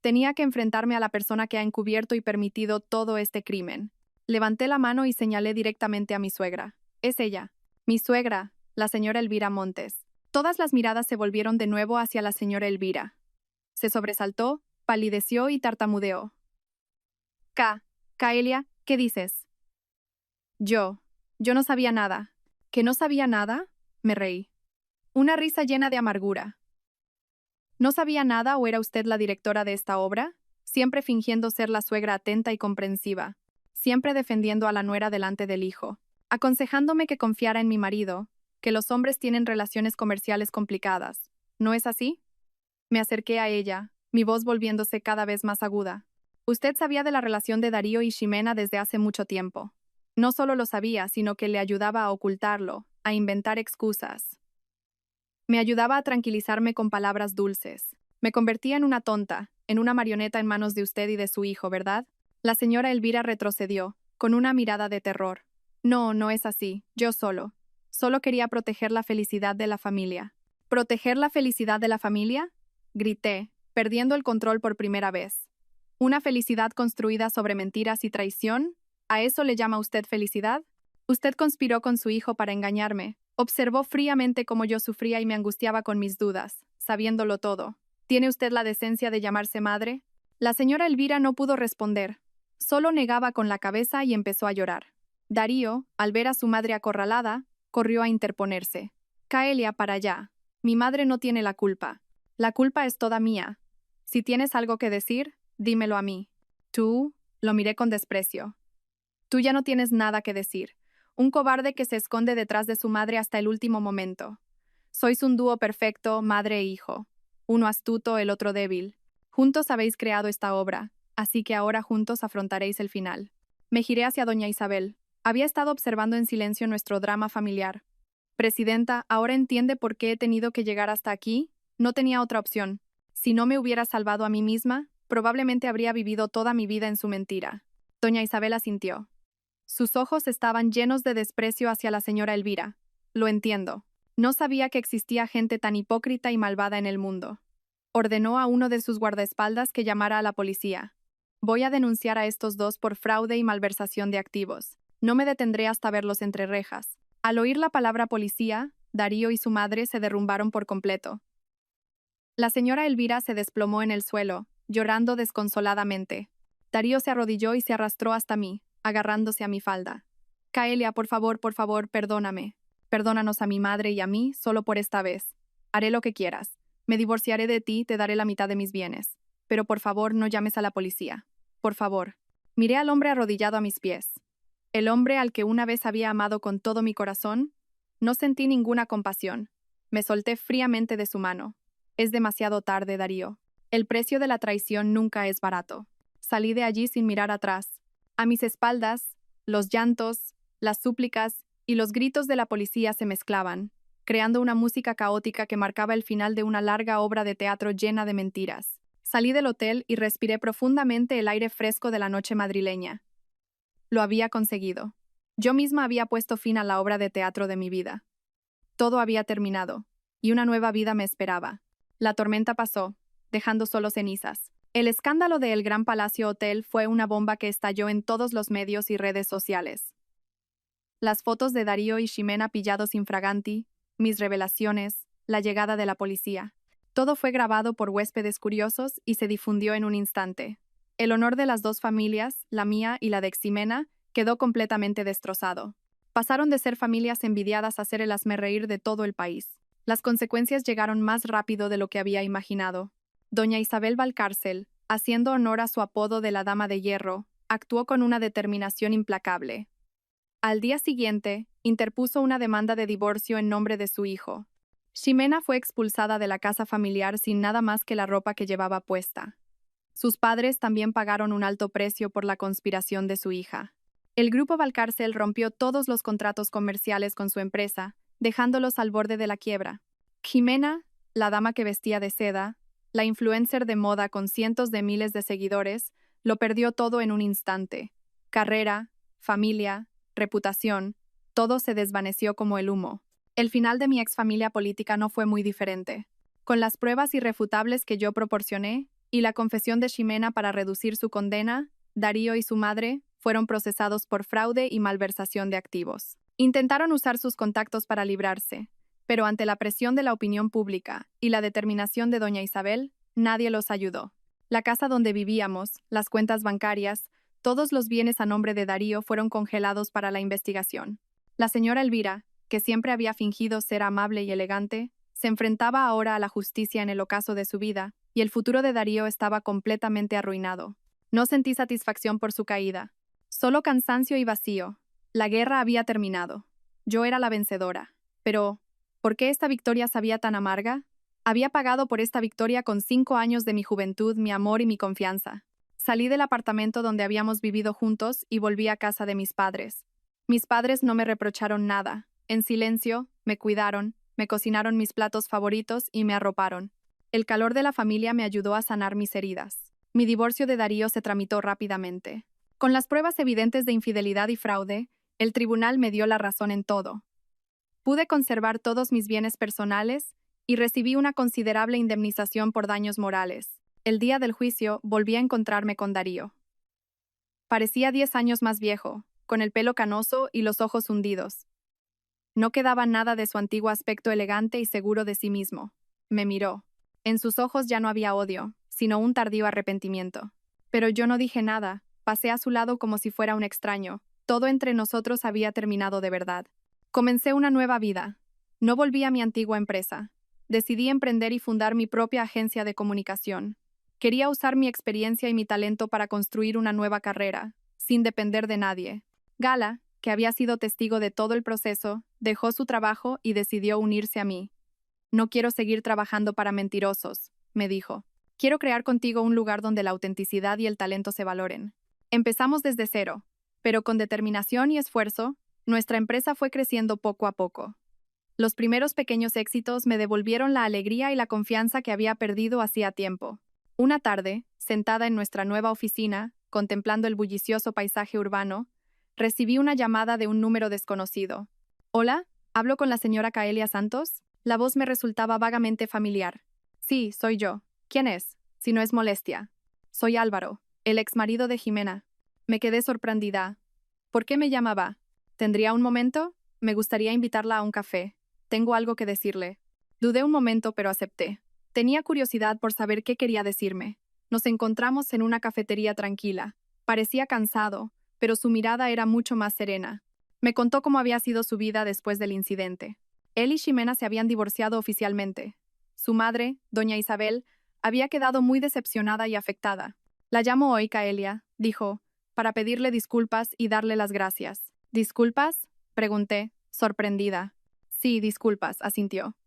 Tenía que enfrentarme a la persona que ha encubierto y permitido todo este crimen. Levanté la mano y señalé directamente a mi suegra. Es ella. Mi suegra, la señora Elvira Montes. Todas las miradas se volvieron de nuevo hacia la señora Elvira. Se sobresaltó, palideció y tartamudeó. Caelia, ¿qué dices? Yo no sabía nada. ¿Que no sabía nada? Me reí. Una risa llena de amargura. ¿No sabía nada o era usted la directora de esta obra? Siempre fingiendo ser la suegra atenta y comprensiva. Siempre defendiendo a la nuera delante del hijo. Aconsejándome que confiara en mi marido, que los hombres tienen relaciones comerciales complicadas. ¿No es así? Me acerqué a ella, mi voz volviéndose cada vez más aguda. Usted sabía de la relación de Darío y Ximena desde hace mucho tiempo. No solo lo sabía, sino que le ayudaba a ocultarlo, a inventar excusas. Me ayudaba a tranquilizarme con palabras dulces. Me convertía en una tonta, en una marioneta en manos de usted y de su hijo, ¿verdad? La señora Elvira retrocedió, con una mirada de terror. No, no es así, yo solo. Solo quería proteger la felicidad de la familia. ¿Proteger la felicidad de la familia? Grité, perdiendo el control por primera vez. ¿Una felicidad construida sobre mentiras y traición? ¿A eso le llama usted felicidad? Usted conspiró con su hijo para engañarme. Observó fríamente cómo yo sufría y me angustiaba con mis dudas, sabiéndolo todo. ¿Tiene usted la decencia de llamarse madre? La señora Elvira no pudo responder. Solo negaba con la cabeza y empezó a llorar. Darío, al ver a su madre acorralada, corrió a interponerse. Caelia, para allá. Mi madre no tiene la culpa. La culpa es toda mía. Si tienes algo que decir, dímelo a mí. Tú, lo miré con desprecio. Tú ya no tienes nada que decir. Un cobarde que se esconde detrás de su madre hasta el último momento. Sois un dúo perfecto, madre e hijo. Uno astuto, el otro débil. Juntos habéis creado esta obra, así que ahora juntos afrontaréis el final. Me giré hacia doña Isabel. Había estado observando en silencio nuestro drama familiar. Presidenta, ¿ahora entiende por qué he tenido que llegar hasta aquí? No tenía otra opción. Si no me hubiera salvado a mí misma, probablemente habría vivido toda mi vida en su mentira. Doña Isabel asintió. Sus ojos estaban llenos de desprecio hacia la señora Elvira. Lo entiendo. No sabía que existía gente tan hipócrita y malvada en el mundo. Ordenó a uno de sus guardaespaldas que llamara a la policía. Voy a denunciar a estos dos por fraude y malversación de activos. No me detendré hasta verlos entre rejas. Al oír la palabra policía, Darío y su madre se derrumbaron por completo. La señora Elvira se desplomó en el suelo, llorando desconsoladamente. Darío se arrodilló y se arrastró hasta mí, agarrándose a mi falda. Caelia, por favor, perdóname. Perdónanos a mi madre y a mí solo por esta vez. Haré lo que quieras. Me divorciaré de ti, te daré la mitad de mis bienes. Pero por favor, no llames a la policía. Por favor. Miré al hombre arrodillado a mis pies. El hombre al que una vez había amado con todo mi corazón. No sentí ninguna compasión. Me solté fríamente de su mano. Es demasiado tarde, Darío. El precio de la traición nunca es barato. Salí de allí sin mirar atrás. A mis espaldas, los llantos, las súplicas y los gritos de la policía se mezclaban, creando una música caótica que marcaba el final de una larga obra de teatro llena de mentiras. Salí del hotel y respiré profundamente el aire fresco de la noche madrileña. Lo había conseguido. Yo misma había puesto fin a la obra de teatro de mi vida. Todo había terminado, y una nueva vida me esperaba. La tormenta pasó, dejando solo cenizas. El escándalo de El Gran Palacio Hotel fue una bomba que estalló en todos los medios y redes sociales. Las fotos de Darío y Ximena pillados infraganti, mis revelaciones, la llegada de la policía. Todo fue grabado por huéspedes curiosos y se difundió en un instante. El honor de las dos familias, la mía y la de Ximena, quedó completamente destrozado. Pasaron de ser familias envidiadas a ser el hazmerreír de todo el país. Las consecuencias llegaron más rápido de lo que había imaginado. Doña Isabel Valcárcel, haciendo honor a su apodo de la Dama de Hierro, actuó con una determinación implacable. Al día siguiente, interpuso una demanda de divorcio en nombre de su hijo. Ximena fue expulsada de la casa familiar sin nada más que la ropa que llevaba puesta. Sus padres también pagaron un alto precio por la conspiración de su hija. El grupo Valcárcel rompió todos los contratos comerciales con su empresa, dejándolos al borde de la quiebra. Ximena, la dama que vestía de seda, la influencer de moda con cientos de miles de seguidores, lo perdió todo en un instante. Carrera, familia, reputación, todo se desvaneció como el humo. El final de mi exfamilia política no fue muy diferente. Con las pruebas irrefutables que yo proporcioné y la confesión de Ximena para reducir su condena, Darío y su madre fueron procesados por fraude y malversación de activos. Intentaron usar sus contactos para librarse, pero ante la presión de la opinión pública y la determinación de doña Isabel, nadie los ayudó. La casa donde vivíamos, las cuentas bancarias, todos los bienes a nombre de Darío fueron congelados para la investigación. La señora Elvira, que siempre había fingido ser amable y elegante, se enfrentaba ahora a la justicia en el ocaso de su vida, y el futuro de Darío estaba completamente arruinado. No sentí satisfacción por su caída, solo cansancio y vacío. La guerra había terminado. Yo era la vencedora. Pero, ¿por qué esta victoria sabía tan amarga? Había pagado por esta victoria con 5 años de mi juventud, mi amor y mi confianza. Salí del apartamento donde habíamos vivido juntos y volví a casa de mis padres. Mis padres no me reprocharon nada. En silencio, me cuidaron, me cocinaron mis platos favoritos y me arroparon. El calor de la familia me ayudó a sanar mis heridas. Mi divorcio de Darío se tramitó rápidamente. Con las pruebas evidentes de infidelidad y fraude, el tribunal me dio la razón en todo. Pude conservar todos mis bienes personales y recibí una considerable indemnización por daños morales. El día del juicio volví a encontrarme con Darío. Parecía 10 años más viejo, con el pelo canoso y los ojos hundidos. No quedaba nada de su antiguo aspecto elegante y seguro de sí mismo. Me miró. En sus ojos ya no había odio, sino un tardío arrepentimiento. Pero yo no dije nada, pasé a su lado como si fuera un extraño. Todo entre nosotros había terminado de verdad. Comencé una nueva vida. No volví a mi antigua empresa. Decidí emprender y fundar mi propia agencia de comunicación. Quería usar mi experiencia y mi talento para construir una nueva carrera, sin depender de nadie. Gala, que había sido testigo de todo el proceso, dejó su trabajo y decidió unirse a mí. No quiero seguir trabajando para mentirosos, me dijo. Quiero crear contigo un lugar donde la autenticidad y el talento se valoren. Empezamos desde cero, pero con determinación y esfuerzo, nuestra empresa fue creciendo poco a poco. Los primeros pequeños éxitos me devolvieron la alegría y la confianza que había perdido hacía tiempo. Una tarde, sentada en nuestra nueva oficina, contemplando el bullicioso paisaje urbano, recibí una llamada de un número desconocido. «Hola, ¿hablo con la señora Caelia Santos?» La voz me resultaba vagamente familiar. «Sí, soy yo. ¿Quién es? Si no es molestia». «Soy Álvaro, el exmarido de Ximena». Me quedé sorprendida. ¿Por qué me llamaba? ¿Tendría un momento? Me gustaría invitarla a un café. Tengo algo que decirle. Dudé un momento, pero acepté. Tenía curiosidad por saber qué quería decirme. Nos encontramos en una cafetería tranquila. Parecía cansado, pero su mirada era mucho más serena. Me contó cómo había sido su vida después del incidente. Él y Ximena se habían divorciado oficialmente. Su madre, doña Isabel, había quedado muy decepcionada y afectada. «La llamo hoy, Caelia», dijo, «para pedirle disculpas y darle las gracias». «¿Disculpas?», pregunté, sorprendida. «Sí, disculpas», asintió.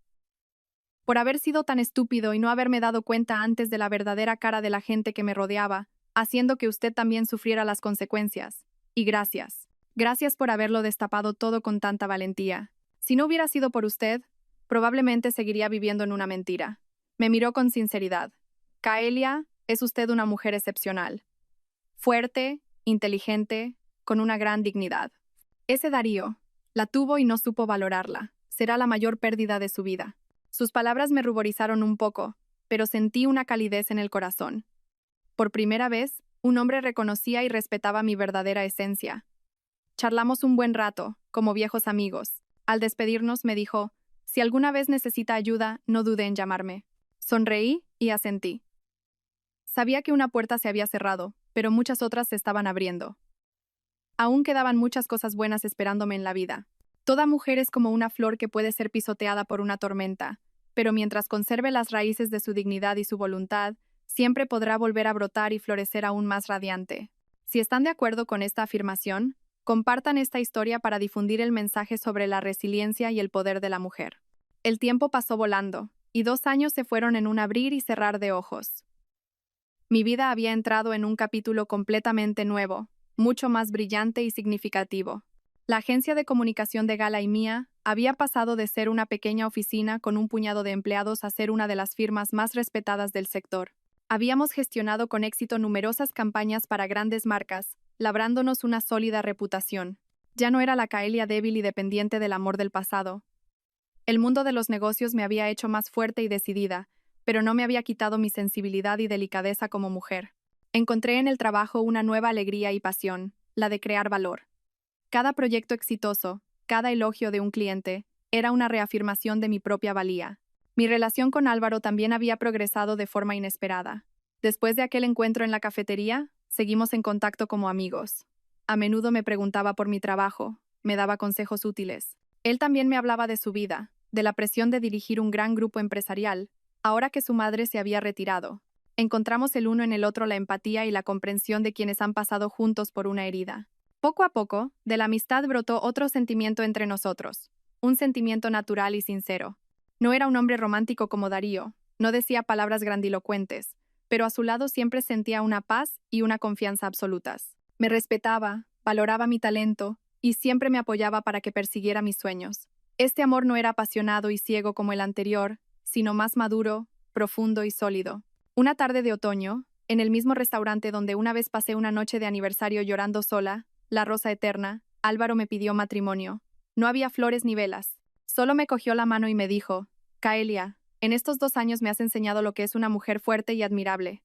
«Por haber sido tan estúpido y no haberme dado cuenta antes de la verdadera cara de la gente que me rodeaba, haciendo que usted también sufriera las consecuencias. Y gracias. Gracias por haberlo destapado todo con tanta valentía. Si no hubiera sido por usted, probablemente seguiría viviendo en una mentira». Me miró con sinceridad. «Caelia, es usted una mujer excepcional. Fuerte, inteligente, con una gran dignidad. Ese Darío, la tuvo y no supo valorarla. Será la mayor pérdida de su vida». Sus palabras me ruborizaron un poco, pero sentí una calidez en el corazón. Por primera vez, un hombre reconocía y respetaba mi verdadera esencia. Charlamos un buen rato, como viejos amigos. Al despedirnos me dijo, «Si alguna vez necesita ayuda, no dude en llamarme». Sonreí y asentí. Sabía que una puerta se había cerrado, pero muchas otras se estaban abriendo. Aún quedaban muchas cosas buenas esperándome en la vida. Toda mujer es como una flor que puede ser pisoteada por una tormenta, pero mientras conserve las raíces de su dignidad y su voluntad, siempre podrá volver a brotar y florecer aún más radiante. Si están de acuerdo con esta afirmación, compartan esta historia para difundir el mensaje sobre la resiliencia y el poder de la mujer. El tiempo pasó volando, y 2 años se fueron en un abrir y cerrar de ojos. Mi vida había entrado en un capítulo completamente nuevo, mucho más brillante y significativo. La agencia de comunicación de Gala y Mía había pasado de ser una pequeña oficina con un puñado de empleados a ser una de las firmas más respetadas del sector. Habíamos gestionado con éxito numerosas campañas para grandes marcas, labrándonos una sólida reputación. Ya no era la Kaelia débil y dependiente del amor del pasado. El mundo de los negocios me había hecho más fuerte y decidida, pero no me había quitado mi sensibilidad y delicadeza como mujer. Encontré en el trabajo una nueva alegría y pasión, la de crear valor. Cada proyecto exitoso, cada elogio de un cliente, era una reafirmación de mi propia valía. Mi relación con Álvaro también había progresado de forma inesperada. Después de aquel encuentro en la cafetería, seguimos en contacto como amigos. A menudo me preguntaba por mi trabajo, me daba consejos útiles. Él también me hablaba de su vida, de la presión de dirigir un gran grupo empresarial, ahora que su madre se había retirado. Encontramos el uno en el otro la empatía y la comprensión de quienes han pasado juntos por una herida. Poco a poco, de la amistad brotó otro sentimiento entre nosotros, un sentimiento natural y sincero. No era un hombre romántico como Darío, no decía palabras grandilocuentes, pero a su lado siempre sentía una paz y una confianza absolutas. Me respetaba, valoraba mi talento y siempre me apoyaba para que persiguiera mis sueños. Este amor no era apasionado y ciego como el anterior, sino más maduro, profundo y sólido. Una tarde de otoño, en el mismo restaurante donde una vez pasé una noche de aniversario llorando sola, la rosa eterna, Álvaro me pidió matrimonio. No había flores ni velas. Solo me cogió la mano y me dijo: Kaelia, en estos 2 años me has enseñado lo que es una mujer fuerte y admirable.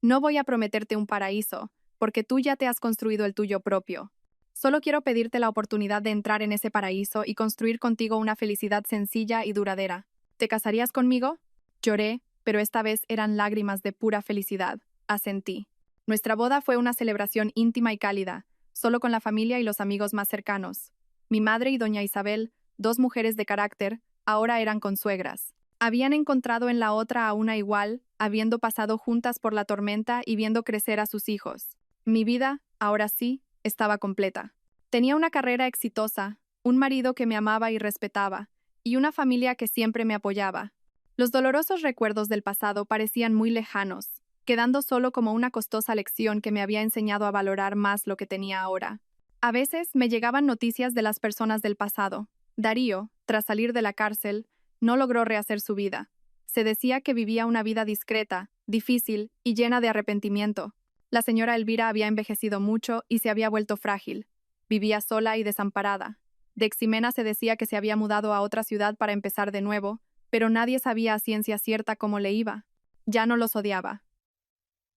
No voy a prometerte un paraíso, porque tú ya te has construido el tuyo propio. Solo quiero pedirte la oportunidad de entrar en ese paraíso y construir contigo una felicidad sencilla y duradera. ¿Te casarías conmigo? Lloré, pero esta vez eran lágrimas de pura felicidad. Asentí. Nuestra boda fue una celebración íntima y cálida, solo con la familia y los amigos más cercanos. Mi madre y doña Isabel, 2 mujeres de carácter, ahora eran consuegras. Habían encontrado en la otra a una igual, habiendo pasado juntas por la tormenta y viendo crecer a sus hijos. Mi vida, ahora sí, estaba completa. Tenía una carrera exitosa, un marido que me amaba y respetaba, y una familia que siempre me apoyaba. Los dolorosos recuerdos del pasado parecían muy lejanos, quedando solo como una costosa lección que me había enseñado a valorar más lo que tenía ahora. A veces me llegaban noticias de las personas del pasado. Darío, tras salir de la cárcel, no logró rehacer su vida. Se decía que vivía una vida discreta, difícil y llena de arrepentimiento. La señora Elvira había envejecido mucho y se había vuelto frágil. Vivía sola y desamparada. De Ximena se decía que se había mudado a otra ciudad para empezar de nuevo, pero nadie sabía a ciencia cierta cómo le iba. Ya no los odiaba.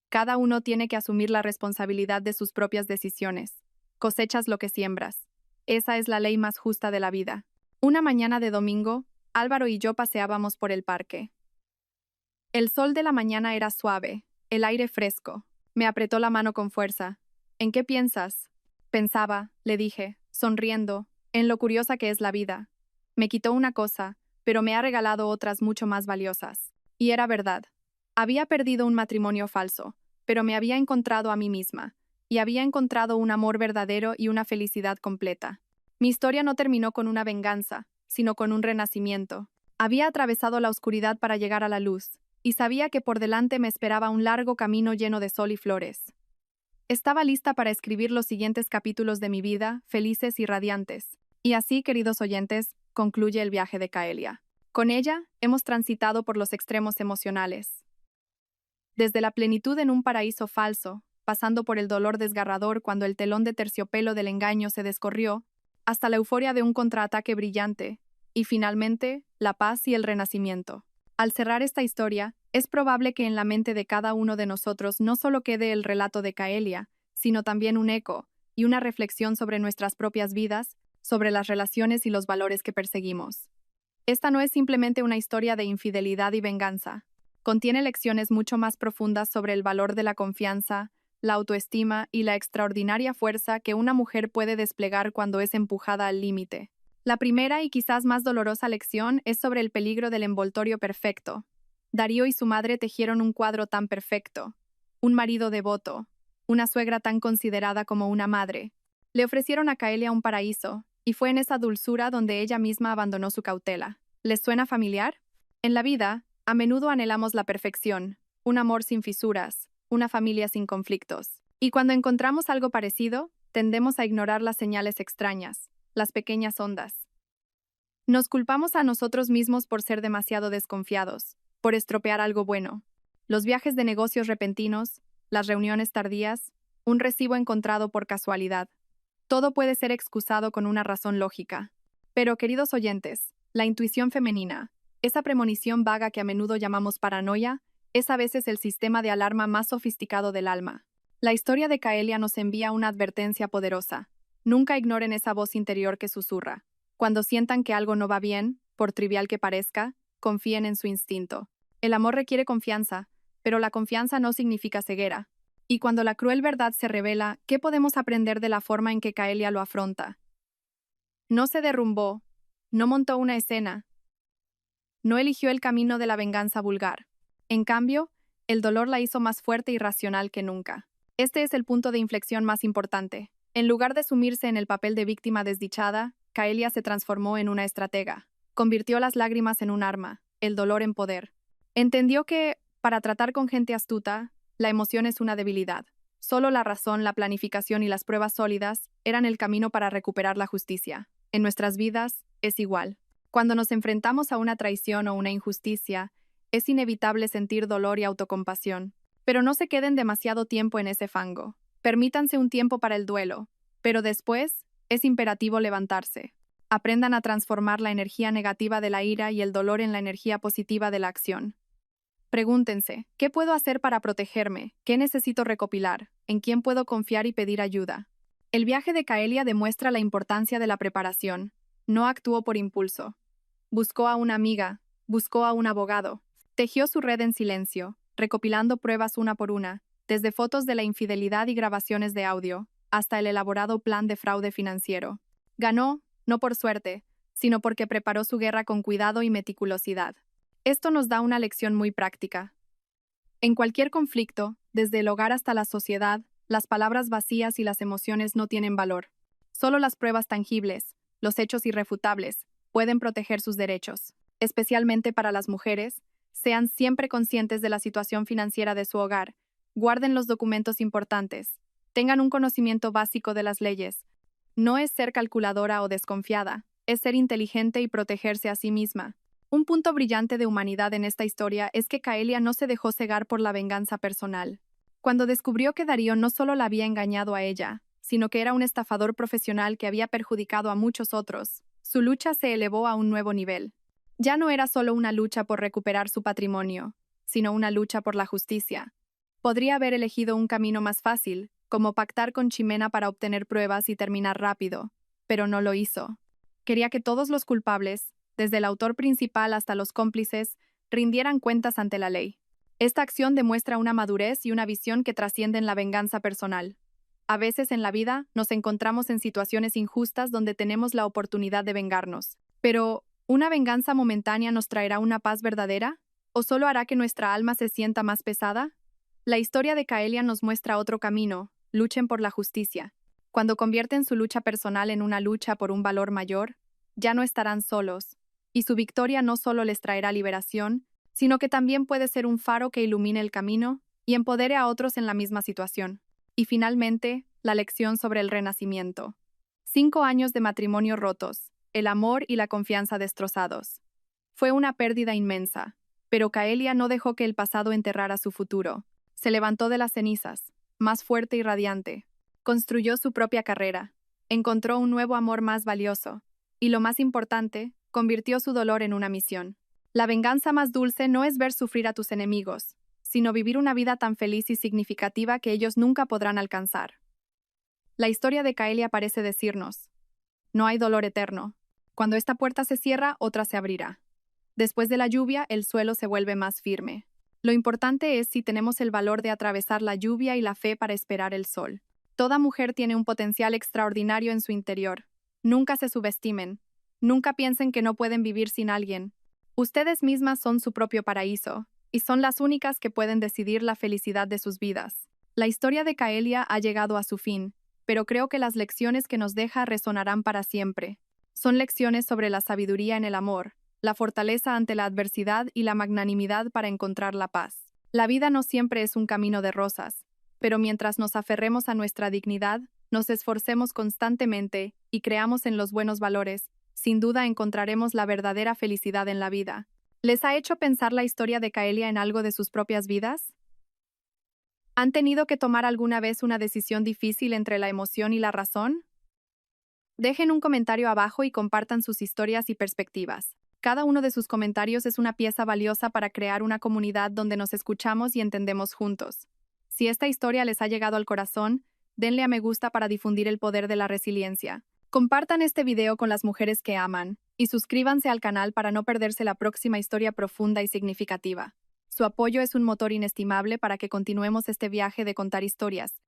Cada uno tiene que asumir la responsabilidad de sus propias decisiones. Cosechas lo que siembras. Esa es la ley más justa de la vida. Una mañana de domingo, Álvaro y yo paseábamos por el parque. El sol de la mañana era suave, el aire fresco. Me apretó la mano con fuerza. ¿En qué piensas? Pensaba, le dije, sonriendo, en lo curiosa que es la vida. Me quitó una cosa, pero me ha regalado otras mucho más valiosas. Y era verdad. Había perdido un matrimonio falso, pero me había encontrado a mí misma, y había encontrado un amor verdadero y una felicidad completa. Mi historia no terminó con una venganza, sino con un renacimiento. Había atravesado la oscuridad para llegar a la luz, y sabía que por delante me esperaba un largo camino lleno de sol y flores. Estaba lista para escribir los siguientes capítulos de mi vida, felices y radiantes. Y así, queridos oyentes, concluye el viaje de Kaelia. Con ella, hemos transitado por los extremos emocionales. Desde la plenitud en un paraíso falso, pasando por el dolor desgarrador cuando el telón de terciopelo del engaño se descorrió, hasta la euforia de un contraataque brillante, y finalmente, la paz y el renacimiento. Al cerrar esta historia, es probable que en la mente de cada uno de nosotros no solo quede el relato de Kaelia, sino también un eco y una reflexión sobre nuestras propias vidas, sobre las relaciones y los valores que perseguimos. Esta no es simplemente una historia de infidelidad y venganza. Contiene lecciones mucho más profundas sobre el valor de la confianza, la autoestima y la extraordinaria fuerza que una mujer puede desplegar cuando es empujada al límite. La primera y quizás más dolorosa lección es sobre el peligro del envoltorio perfecto. Darío y su madre tejieron un cuadro tan perfecto, un marido devoto, una suegra tan considerada como una madre. Le ofrecieron a Caelia un paraíso, y fue en esa dulzura donde ella misma abandonó su cautela. ¿Les suena familiar? En la vida, a menudo anhelamos la perfección, un amor sin fisuras, una familia sin conflictos. Y cuando encontramos algo parecido, tendemos a ignorar las señales extrañas, las pequeñas ondas. Nos culpamos a nosotros mismos por ser demasiado desconfiados, por estropear algo bueno. Los viajes de negocios repentinos, las reuniones tardías, un recibo encontrado por casualidad. Todo puede ser excusado con una razón lógica. Pero, queridos oyentes, la intuición femenina, esa premonición vaga que a menudo llamamos paranoia, es a veces el sistema de alarma más sofisticado del alma. La historia de Caelia nos envía una advertencia poderosa. Nunca ignoren esa voz interior que susurra. Cuando sientan que algo no va bien, por trivial que parezca, confíen en su instinto. El amor requiere confianza, pero la confianza no significa ceguera. Y cuando la cruel verdad se revela, ¿qué podemos aprender de la forma en que Caelia lo afronta? No se derrumbó, no montó una escena, no eligió el camino de la venganza vulgar. En cambio, el dolor la hizo más fuerte y racional que nunca. Este es el punto de inflexión más importante. En lugar de sumirse en el papel de víctima desdichada, Caelia se transformó en una estratega. Convirtió las lágrimas en un arma, el dolor en poder. Entendió que, para tratar con gente astuta, la emoción es una debilidad. Solo la razón, la planificación y las pruebas sólidas eran el camino para recuperar la justicia. En nuestras vidas, es igual. Cuando nos enfrentamos a una traición o una injusticia, es inevitable sentir dolor y autocompasión. Pero no se queden demasiado tiempo en ese fango. Permítanse un tiempo para el duelo, pero después es imperativo levantarse. Aprendan a transformar la energía negativa de la ira y el dolor en la energía positiva de la acción. Pregúntense, ¿qué puedo hacer para protegerme? ¿Qué necesito recopilar? ¿En quién puedo confiar y pedir ayuda? El viaje de Caelia demuestra la importancia de la preparación. No actuó por impulso. Buscó a una amiga, buscó a un abogado. Tejió su red en silencio, recopilando pruebas una por una, desde fotos de la infidelidad y grabaciones de audio, hasta el elaborado plan de fraude financiero. Ganó, no por suerte, sino porque preparó su guerra con cuidado y meticulosidad. Esto nos da una lección muy práctica. En cualquier conflicto, desde el hogar hasta la sociedad, las palabras vacías y las emociones no tienen valor. Solo las pruebas tangibles, los hechos irrefutables, pueden proteger sus derechos. Especialmente para las mujeres, sean siempre conscientes de la situación financiera de su hogar, guarden los documentos importantes, tengan un conocimiento básico de las leyes. No es ser calculadora o desconfiada, es ser inteligente y protegerse a sí misma. Un punto brillante de humanidad en esta historia es que Caelia no se dejó cegar por la venganza personal. Cuando descubrió que Darío no solo la había engañado a ella, sino que era un estafador profesional que había perjudicado a muchos otros, su lucha se elevó a un nuevo nivel. Ya no era solo una lucha por recuperar su patrimonio, sino una lucha por la justicia. Podría haber elegido un camino más fácil, como pactar con Ximena para obtener pruebas y terminar rápido, pero no lo hizo. Quería que todos los culpables, desde el autor principal hasta los cómplices, rindieran cuentas ante la ley. Esta acción demuestra una madurez y una visión que trascienden la venganza personal. A veces en la vida nos encontramos en situaciones injustas donde tenemos la oportunidad de vengarnos. Pero, ¿una venganza momentánea nos traerá una paz verdadera? ¿O solo hará que nuestra alma se sienta más pesada? La historia de Caelia nos muestra otro camino: luchen por la justicia. Cuando convierten su lucha personal en una lucha por un valor mayor, ya no estarán solos, y su victoria no solo les traerá liberación, sino que también puede ser un faro que ilumine el camino y empodere a otros en la misma situación. Y finalmente, la lección sobre el renacimiento. 5 años de matrimonio rotos, el amor y la confianza destrozados. Fue una pérdida inmensa, pero Caelia no dejó que el pasado enterrara su futuro. Se levantó de las cenizas, más fuerte y radiante. Construyó su propia carrera, encontró un nuevo amor más valioso, y lo más importante, convirtió su dolor en una misión. La venganza más dulce no es ver sufrir a tus enemigos, sino vivir una vida tan feliz y significativa que ellos nunca podrán alcanzar. La historia de Caelia parece decirnos: no hay dolor eterno. Cuando esta puerta se cierra, otra se abrirá. Después de la lluvia, el suelo se vuelve más firme. Lo importante es si tenemos el valor de atravesar la lluvia y la fe para esperar el sol. Toda mujer tiene un potencial extraordinario en su interior. Nunca se subestimen. Nunca piensen que no pueden vivir sin alguien. Ustedes mismas son su propio paraíso, y son las únicas que pueden decidir la felicidad de sus vidas. La historia de Kaelia ha llegado a su fin, pero creo que las lecciones que nos deja resonarán para siempre. Son lecciones sobre la sabiduría en el amor, la fortaleza ante la adversidad y la magnanimidad para encontrar la paz. La vida no siempre es un camino de rosas, pero mientras nos aferremos a nuestra dignidad, nos esforcemos constantemente y creamos en los buenos valores, sin duda encontraremos la verdadera felicidad en la vida. ¿Les ha hecho pensar la historia de Kaelia en algo de sus propias vidas? ¿Han tenido que tomar alguna vez una decisión difícil entre la emoción y la razón? Dejen un comentario abajo y compartan sus historias y perspectivas. Cada uno de sus comentarios es una pieza valiosa para crear una comunidad donde nos escuchamos y entendemos juntos. Si esta historia les ha llegado al corazón, denle a me gusta para difundir el poder de la resiliencia. Compartan este video con las mujeres que aman, y suscríbanse al canal para no perderse la próxima historia profunda y significativa. Su apoyo es un motor inestimable para que continuemos este viaje de contar historias.